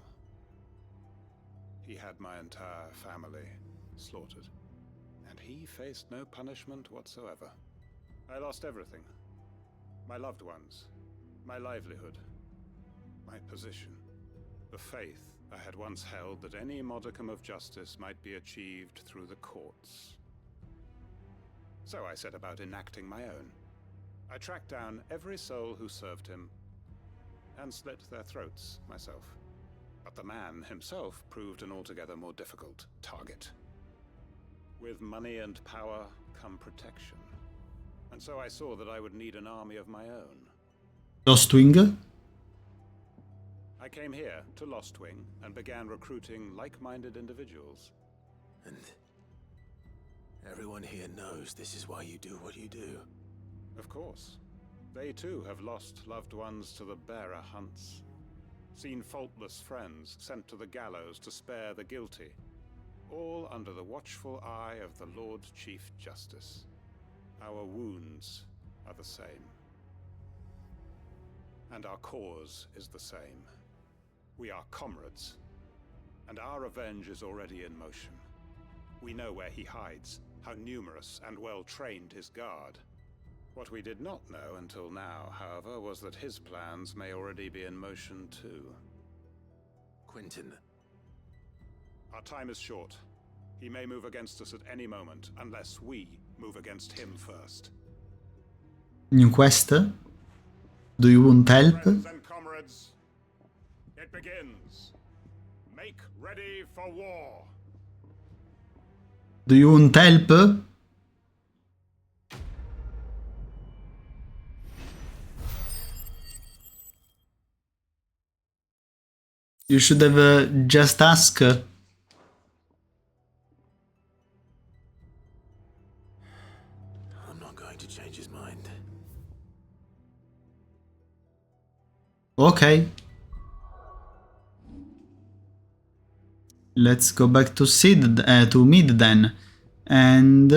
He had my entire family slaughtered, and he faced no punishment whatsoever. I lost everything. My loved ones, my livelihood, my position, the faith I had once held that any modicum of justice might be achieved through the courts. So I set about enacting my own. I tracked down every soul who served him, and slit their throats myself. But the man himself proved an altogether more difficult target. With money and power come protection. And so I saw that I would need an army of my own. Lostwing? I came here to Lostwing and began recruiting like-minded individuals. And everyone here knows this is why you do what you do. Of course. They too have lost loved ones to the bearer hunts. Seen faultless friends sent to the gallows to spare the guilty. All under the watchful eye of the Lord Chief Justice. Our wounds are the same. And our cause is the same. We are comrades. And our revenge is already in motion. We know where he hides, how numerous and well-trained his guard. What we did not know until now, however, was that his plans may already be in motion too. Quentin. Our time is short. He may move against us at any moment, unless we move against him first. New quest? Do you want help? Friends and comrades, it begins. Make ready for war. Do you want help? You should have just asked. I'm not going to change his mind. Okay. Let's go back to to mid then. And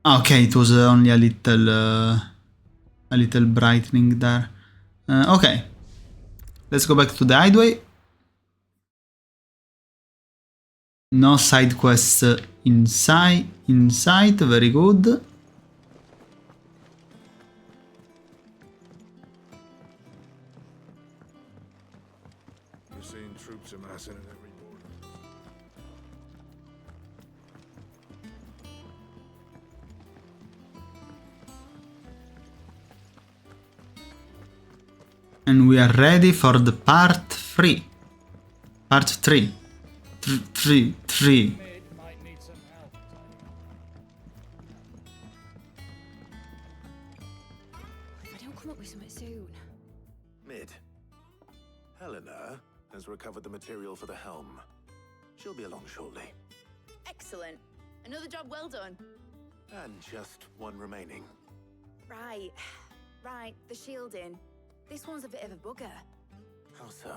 okay, it was only a little brightening there. Okay. Let's go back to the hideaway. No side quests in sight, very good. remember seeing troops amassing at every border. And we are ready for the part 3. Part 3. 3. If I don't come up with something soon. Mid. Helena has recovered the material for the helm. She'll be along shortly. Excellent. Another job well done. And just one remaining. Right. Right, the shielding. This one's a bit of a bugger. How so?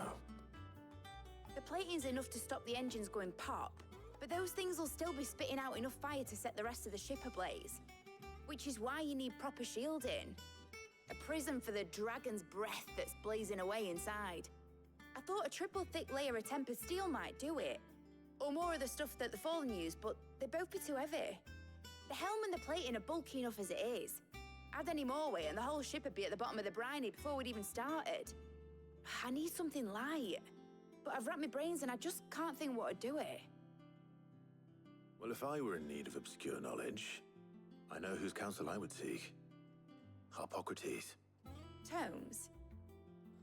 The plating's enough to stop the engines going pop, but those things will still be spitting out enough fire to set the rest of the ship ablaze. Which is why you need proper shielding. A prison for the dragon's breath that's blazing away inside. I thought a triple thick layer of tempered steel might do it. Or more of the stuff that the Fallen use, but they'd both be too heavy. The helm and the plating are bulky enough as it is. Add any more weight and the whole ship would be at the bottom of the briny before we'd even started. I need something light. But I've racked my brains and I just can't think what would do it. Well, if I were in need of obscure knowledge, I know whose counsel I would seek. Hippocrates. Tomes?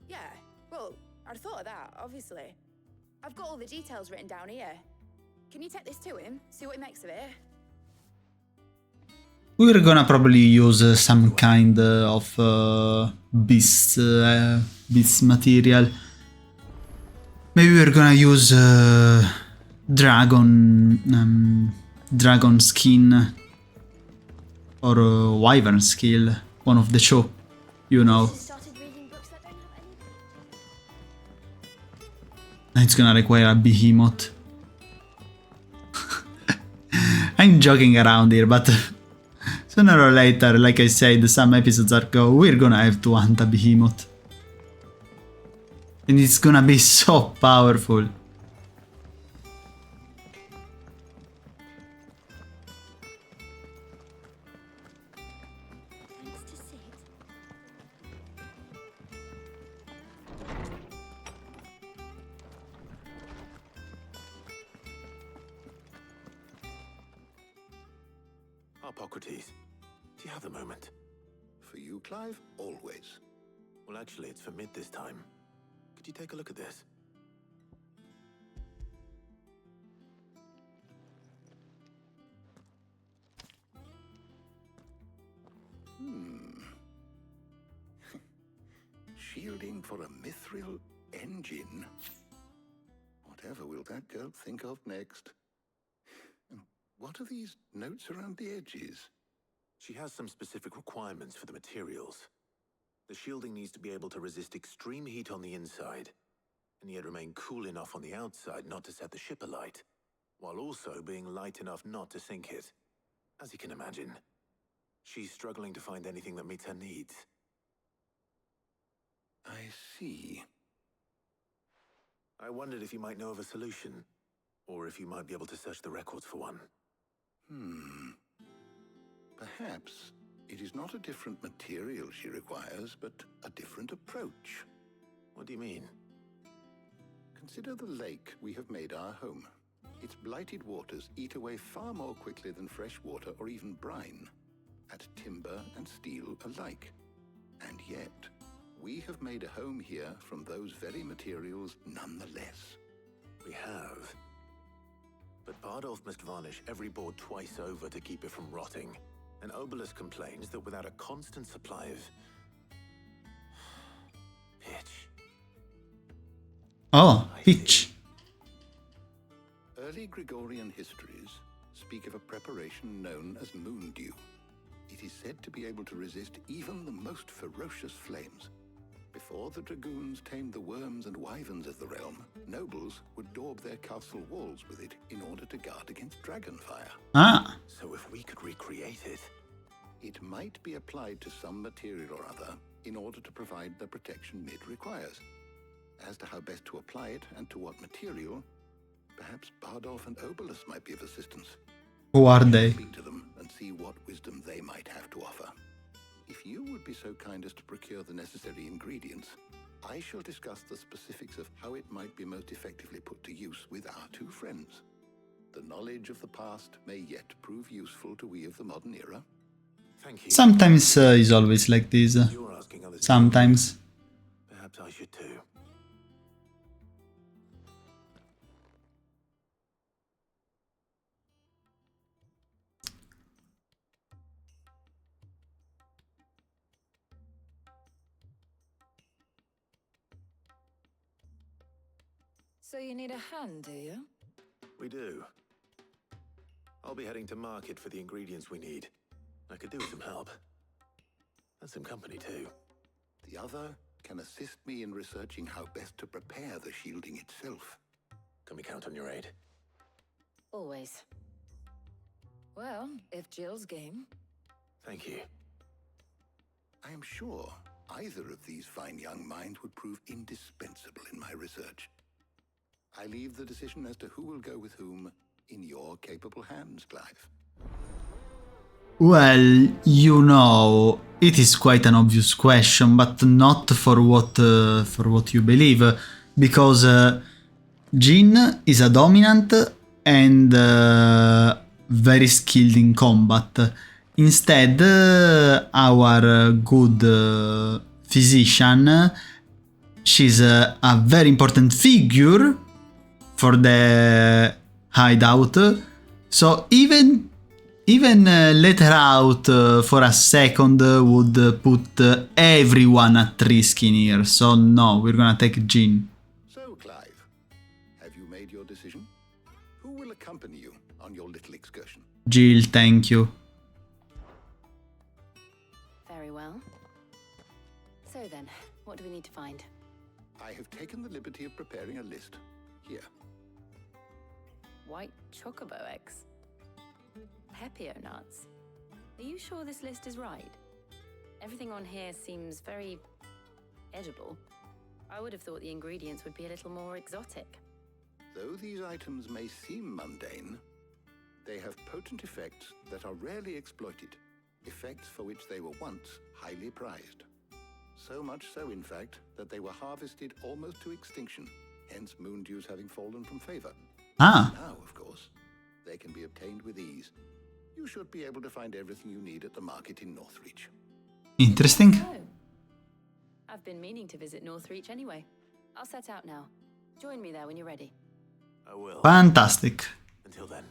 Yeah, well, I'd thought of that, obviously. I've got all the details written down here. Can you take this to him? See what he makes of it? We're gonna probably use some kind of beast material. Maybe we're gonna use dragon skin or wyvern skill, one of the two, you know. It's gonna require a behemoth. I'm joking around here, but sooner or later, like I said, some episodes ago, we're gonna have to hunt a behemoth. And it's gonna be so powerful. Hippocrates, do you have a moment? For you, Clive, always. Well, actually, it's for Mid this time. Could you take a look at this? Shielding for a mithril engine. Whatever will that girl think of next? And what are these notes around the edges? She has some specific requirements for the materials. The shielding needs to be able to resist extreme heat on the inside, and yet remain cool enough on the outside not to set the ship alight, while also being light enough not to sink it. As you can imagine, she's struggling to find anything that meets her needs. I see. I wondered if you might know of a solution, or if you might be able to search the records for one. Perhaps it is not a different material she requires, but a different approach. What do you mean? Consider the lake we have made our home. Its blighted waters eat away far more quickly than fresh water or even brine, at timber and steel alike. And yet, we have made a home here from those very materials nonetheless. We have. But Bardolph must varnish every board twice over to keep it from rotting. And Obelisk complains that without a constant supply of pitch. Oh, pitch. Early Gregorian histories speak of a preparation known as moon dew. It is said to be able to resist even the most ferocious flames. Before the dragoons tamed the worms and wyverns of the realm, nobles would daub their castle walls with it in order to guard against dragonfire. Ah. So if we could recreate it... It might be applied to some material or other in order to provide the protection Mid requires. As to how best to apply it and to what material, perhaps Bardolph and Obelisk might be of assistance. Who are they? Speak to them and see what wisdom they might have to offer. If you would be so kind as to procure the necessary ingredients, I shall discuss the specifics of how it might be most effectively put to use with our two friends. The knowledge of the past may yet prove useful to we of the modern era. Thank you. Sometimes it's always like this. You're asking others. Sometimes. Perhaps I should too. So you need a hand, do you? We do. I'll be heading to market for the ingredients we need. I could do with some help. And some company too. The other can assist me in researching how best to prepare the shielding itself. Can we count on your aid? Always. Well, if Jill's game. Thank you. I am sure either of these fine young minds would prove indispensable in my research. I leave the decision as to who will go with whom in your capable hands, Clive. Well, you know, it is quite an obvious question, but not for what you believe, because Jin is a dominant and very skilled in combat. Instead, our good physician, she's a very important figure for the hideout, so even let her out for a second would put everyone at risk in here, so no, we're gonna take Jin. So, Clive, have you made your decision? Who will accompany you on your little excursion? Jill, thank you. Very well. So then, what do we need to find? I have taken the liberty of preparing a list. Here. White chocobo eggs. Pepio nuts. Are you sure this list is right? Everything on here seems very edible. I would have thought the ingredients would be a little more exotic. Though these items may seem mundane, they have potent effects that are rarely exploited, effects for which they were once highly prized. So much so, in fact, that they were harvested almost to extinction, hence moon dews having fallen from favor. Ah. Now, of course, they can be obtained with ease. You should be able to find everything you need at the market in Northreach. Interesting. Oh. I've been meaning to visit Northreach anyway. I'll set out now. Join me there when you're ready. I will. Fantastic. Until then.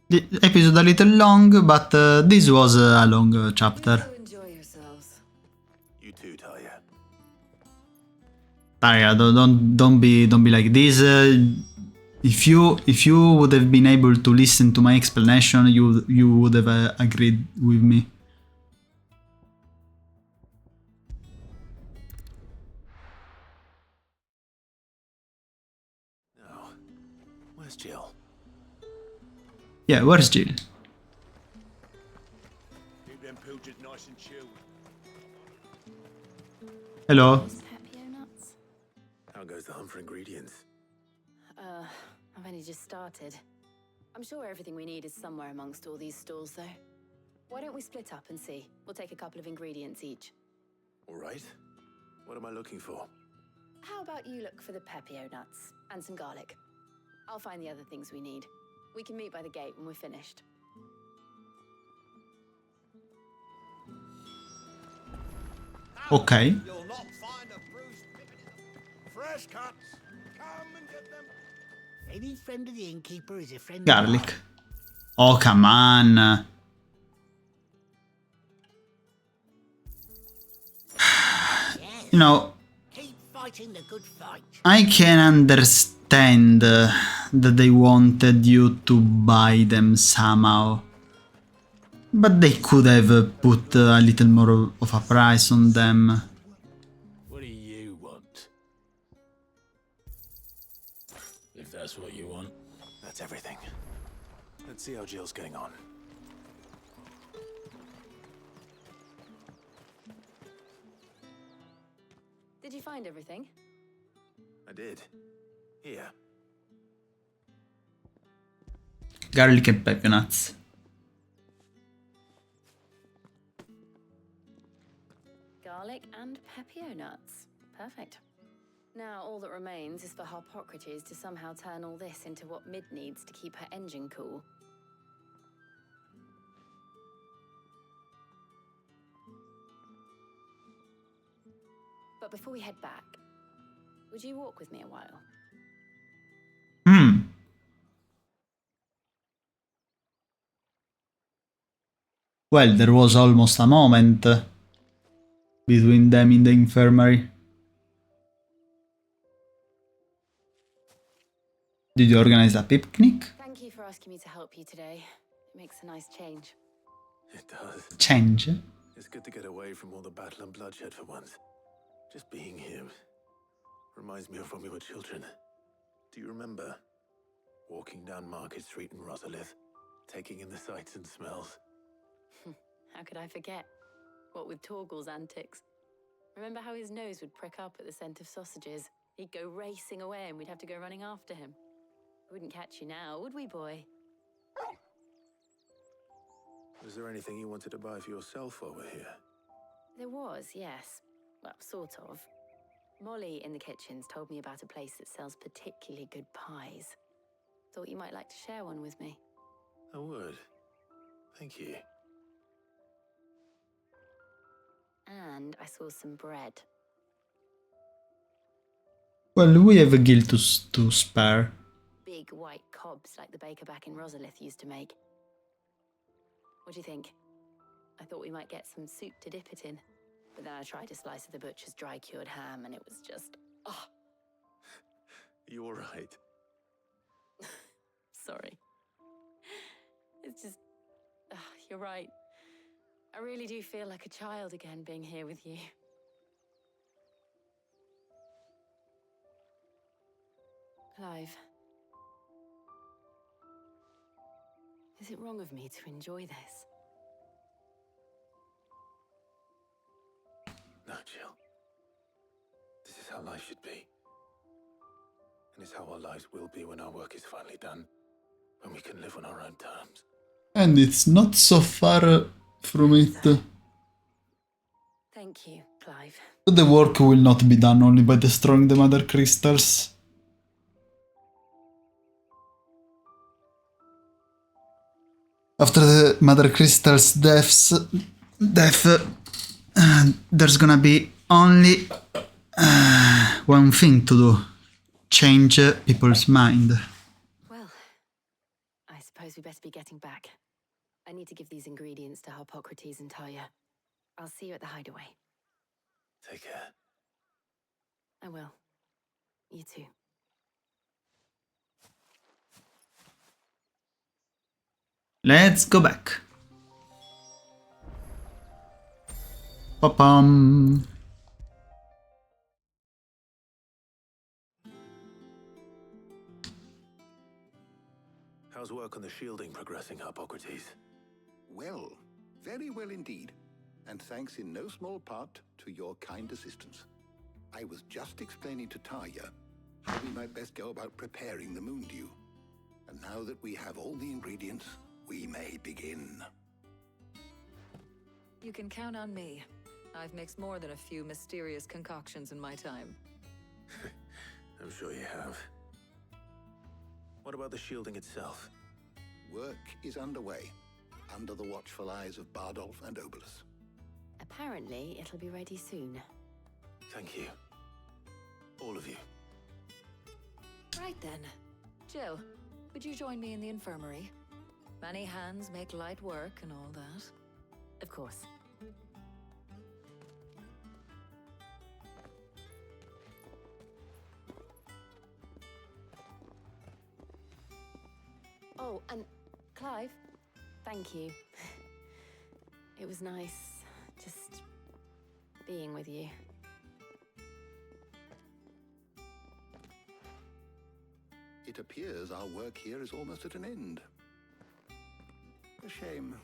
The episode a little long, but this was a long chapter. Enjoy yourselves. You too, Talia. Talia, don't be like this. If you would have been able to listen to my explanation, you would have agreed with me. Now, where's Jill? Yeah, where's Jill? Keep them pilchards nice and chilled. Hello. Pepio nuts? How goes the hunt for ingredients? I've only just started. I'm sure everything we need is somewhere amongst all these stalls, though. Why don't we split up and see? We'll take a couple of ingredients each. All right. What am I looking for? How about you look for the Pepio nuts and some garlic? I'll find the other things we need. We can meet by the gate when we're finished. Okay. You'll not find a bruised pippin in the fresh cuts. Come and get them. Any friend of the innkeeper is a friend of Garlic. Oh, come on. You know, Keep fighting the good fight. I can understand that they wanted you to buy them somehow. But they could have put a little more of a price on them. What do you want? If that's what you want. That's everything. Let's see how Jill's getting on. Did you find everything? I did. Here. Garlic and pepper nuts. Garlic and Pepio nuts. Perfect. Now all that remains is for Harpocrates to somehow turn all this into what Mid needs to keep her engine cool. But before we head back, would you walk with me a while? Well, there was almost a moment between them in the infirmary. Did you organize a picnic? Thank you for asking me to help you today. It makes a nice change. It does. Change? It's good to get away from all the battle and bloodshed for once. Just being here reminds me of when we were children. Do you remember? Walking down Market Street in Rosalith, taking in the sights and smells. How could I forget? What with Torgal's antics. Remember how his nose would prick up at the scent of sausages? He'd go racing away and we'd have to go running after him. We wouldn't catch you now, would we, boy? Was there anything you wanted to buy for yourself while we're here? There was, yes. Well, sort of. Molly in the kitchens told me about a place that sells particularly good pies. Thought you might like to share one with me. I would. Thank you. And I saw some bread. Well, we have a gill to spare. Big white cobs like the baker back in Rosalith used to make. What do you think? I thought we might get some soup to dip it in. But then I tried a slice of the butcher's dry-cured ham and it was just... oh. You all right? Sorry. It's just... you're right. I really do feel like a child again being here with you. Clive. Is it wrong of me to enjoy this? No, Jill. This is how life should be. And it's how our lives will be when our work is finally done. When we can live on our own terms. And it's not so far from it. Thank you, Clive. But the work will not be done only by destroying the mother crystals. After the mother crystals' death, there's gonna be only one thing to do. Change people's mind. Well, I suppose we better be getting back. I need to give these ingredients to Harpocrates and Talia. I'll see you at the hideaway. Take care. I will. You too. Let's go back. Pa-pum. How's work on the shielding progressing, Harpocrates? Well, very well indeed. And thanks in no small part to your kind assistance. I was just explaining to Talia how we might best go about preparing the moon dew. And now that we have all the ingredients, we may begin. You can count on me. I've mixed more than a few mysterious concoctions in my time. I'm sure you have. What about the shielding itself? Work is underway, under the watchful eyes of Bardolph and Obolus. Apparently, it'll be ready soon. Thank you. All of you. Right then. Jill, would you join me in the infirmary? Many hands make light work and all that. Of course. Oh, and Clive, thank you. It was nice just being with you. It appears our work here is almost at an end. A shame.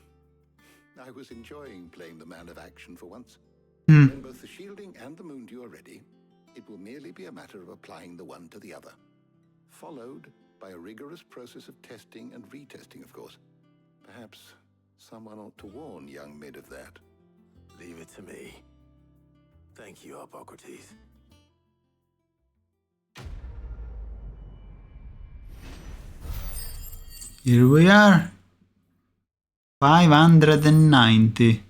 I was enjoying playing the man of action for once. When both the shielding and the moon dew are ready, it will merely be a matter of applying the one to the other. Followed by a rigorous process of testing and retesting, of course. Perhaps someone ought to warn young Mid of that. Leave it to me. Thank you, Harpocrates. Here we are. 590.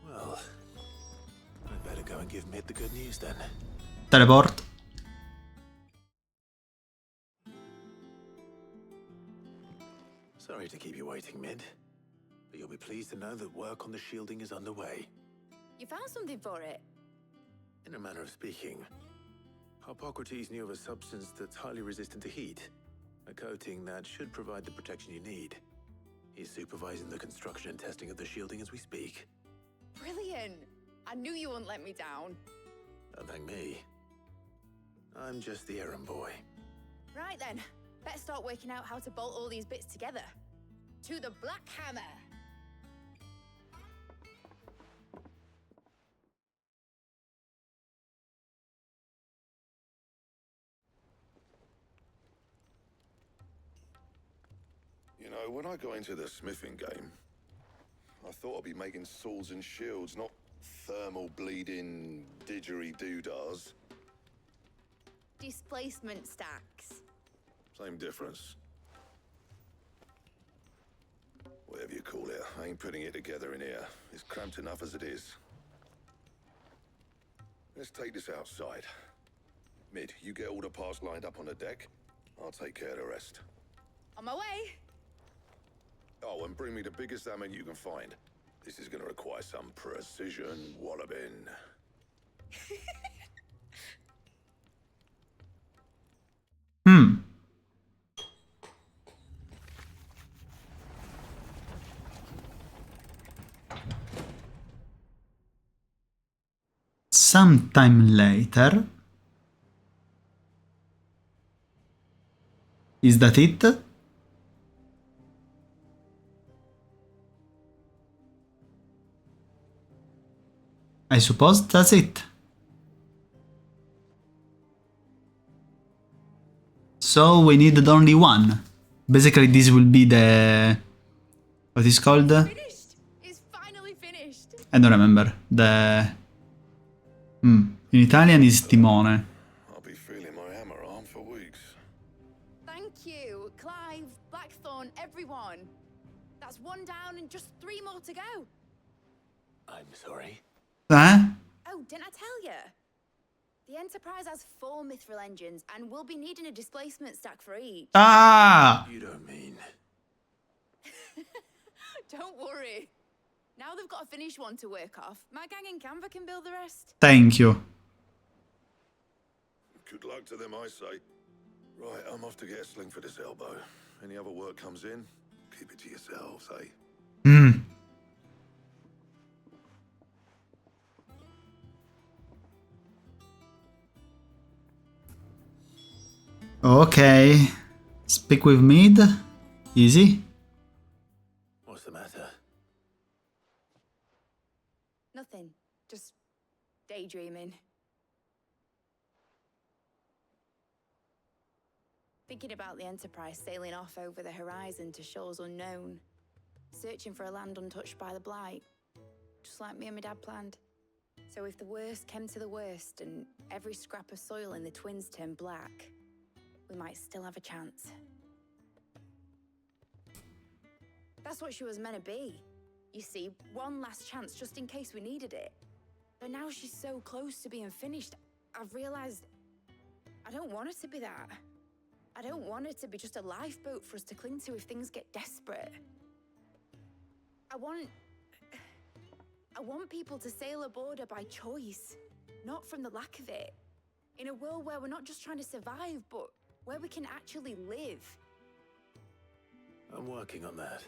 Well, I'd better go and give Mid the good news then. Teleport. Sorry to keep you waiting, Mid. But you'll be pleased to know that work on the shielding is underway. You found something for it? In a manner of speaking, Harpocrates knew of a substance that's highly resistant to heat. A coating that should provide the protection you need. He's supervising the construction and testing of the shielding as we speak. Brilliant! I knew you wouldn't let me down. Don't thank me. I'm just the errand boy. Right then, better start working out how to bolt all these bits together. To the Black Hammer! You know, when I got into the smithing game, I thought I'd be making swords and shields, not thermal bleeding didgeridoo-dahs. Displacement stacks. Same difference. Whatever you call it, I ain't putting it together in here. It's cramped enough as it is. Let's take this outside. Mid, you get all the parts lined up on the deck. I'll take care of the rest. On my way! Oh, and bring me the biggest hammer you can find. This is gonna require some precision walloping. Sometime later. Is that it? I suppose that's it. So we needed only one. Basically this will be the... what is called? Finished! It's finally finished! I don't remember. The... in Italian is timone. I'll be feeling my hammer arm for weeks. Thank you, Clive, Blackthorn, everyone. That's one down and just 3 more to go. I'm sorry. Huh? Oh, didn't I tell you? The Enterprise has 4 mithril engines, and we'll be needing a displacement stack for each. Ah! You don't mean... Don't worry. Now they've got a finished one to work off. My gang in Canva can build the rest. Thank you. Good luck to them, I say. Right, I'm off to get a sling for this elbow. Any other work comes in, keep it to yourselves, eh? Okay. Speak with Mid. Easy. What's the matter? Nothing. Just daydreaming. Thinking about the Enterprise sailing off over the horizon to shores unknown. Searching for a land untouched by the Blight. Just like me and my dad planned. So if the worst came to the worst and every scrap of soil in the Twins turned black, we might still have a chance. That's what she was meant to be. You see, one last chance just in case we needed it. But now she's so close to being finished, I've realized I don't want it to be that. I don't want it to be just a lifeboat for us to cling to if things get desperate. I want people to sail aboard her by choice, not from the lack of it. In a world where we're not just trying to survive, but where we can actually live. I'm working on that.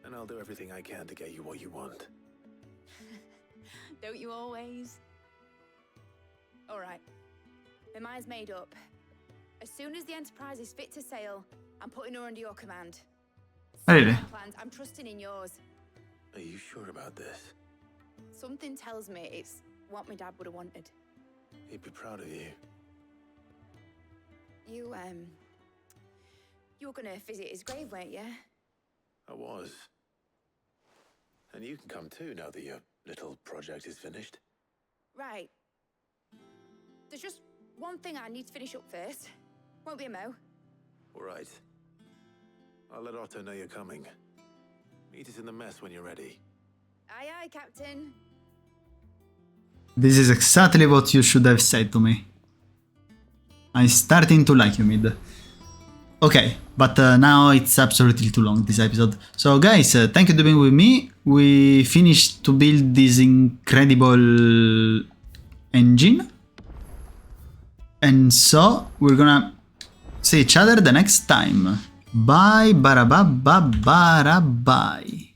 And I'll do everything I can to get you what you want. Don't you always? All right. My mind's made up. As soon as the Enterprise is fit to sail, I'm putting her under your command. Really? Plans, I'm trusting in yours. Are you sure about this? Something tells me it's what my dad would have wanted. He'd be proud of you. You were gonna visit his grave, weren't you? I was. And you can come too now that your little project is finished. Right. There's just one thing I need to finish up first. Won't be a mo. All right. I'll let Otto know you're coming. Meet us in the mess when you're ready. Aye, aye, Captain. This is exactly what you should have said to me. I'm starting to like you, Mid. Okay, but now it's absolutely too long, this episode. So guys, thank you for being with me. We finished to build this incredible engine. And so, we're gonna see each other the next time. Bye, barababba, bye.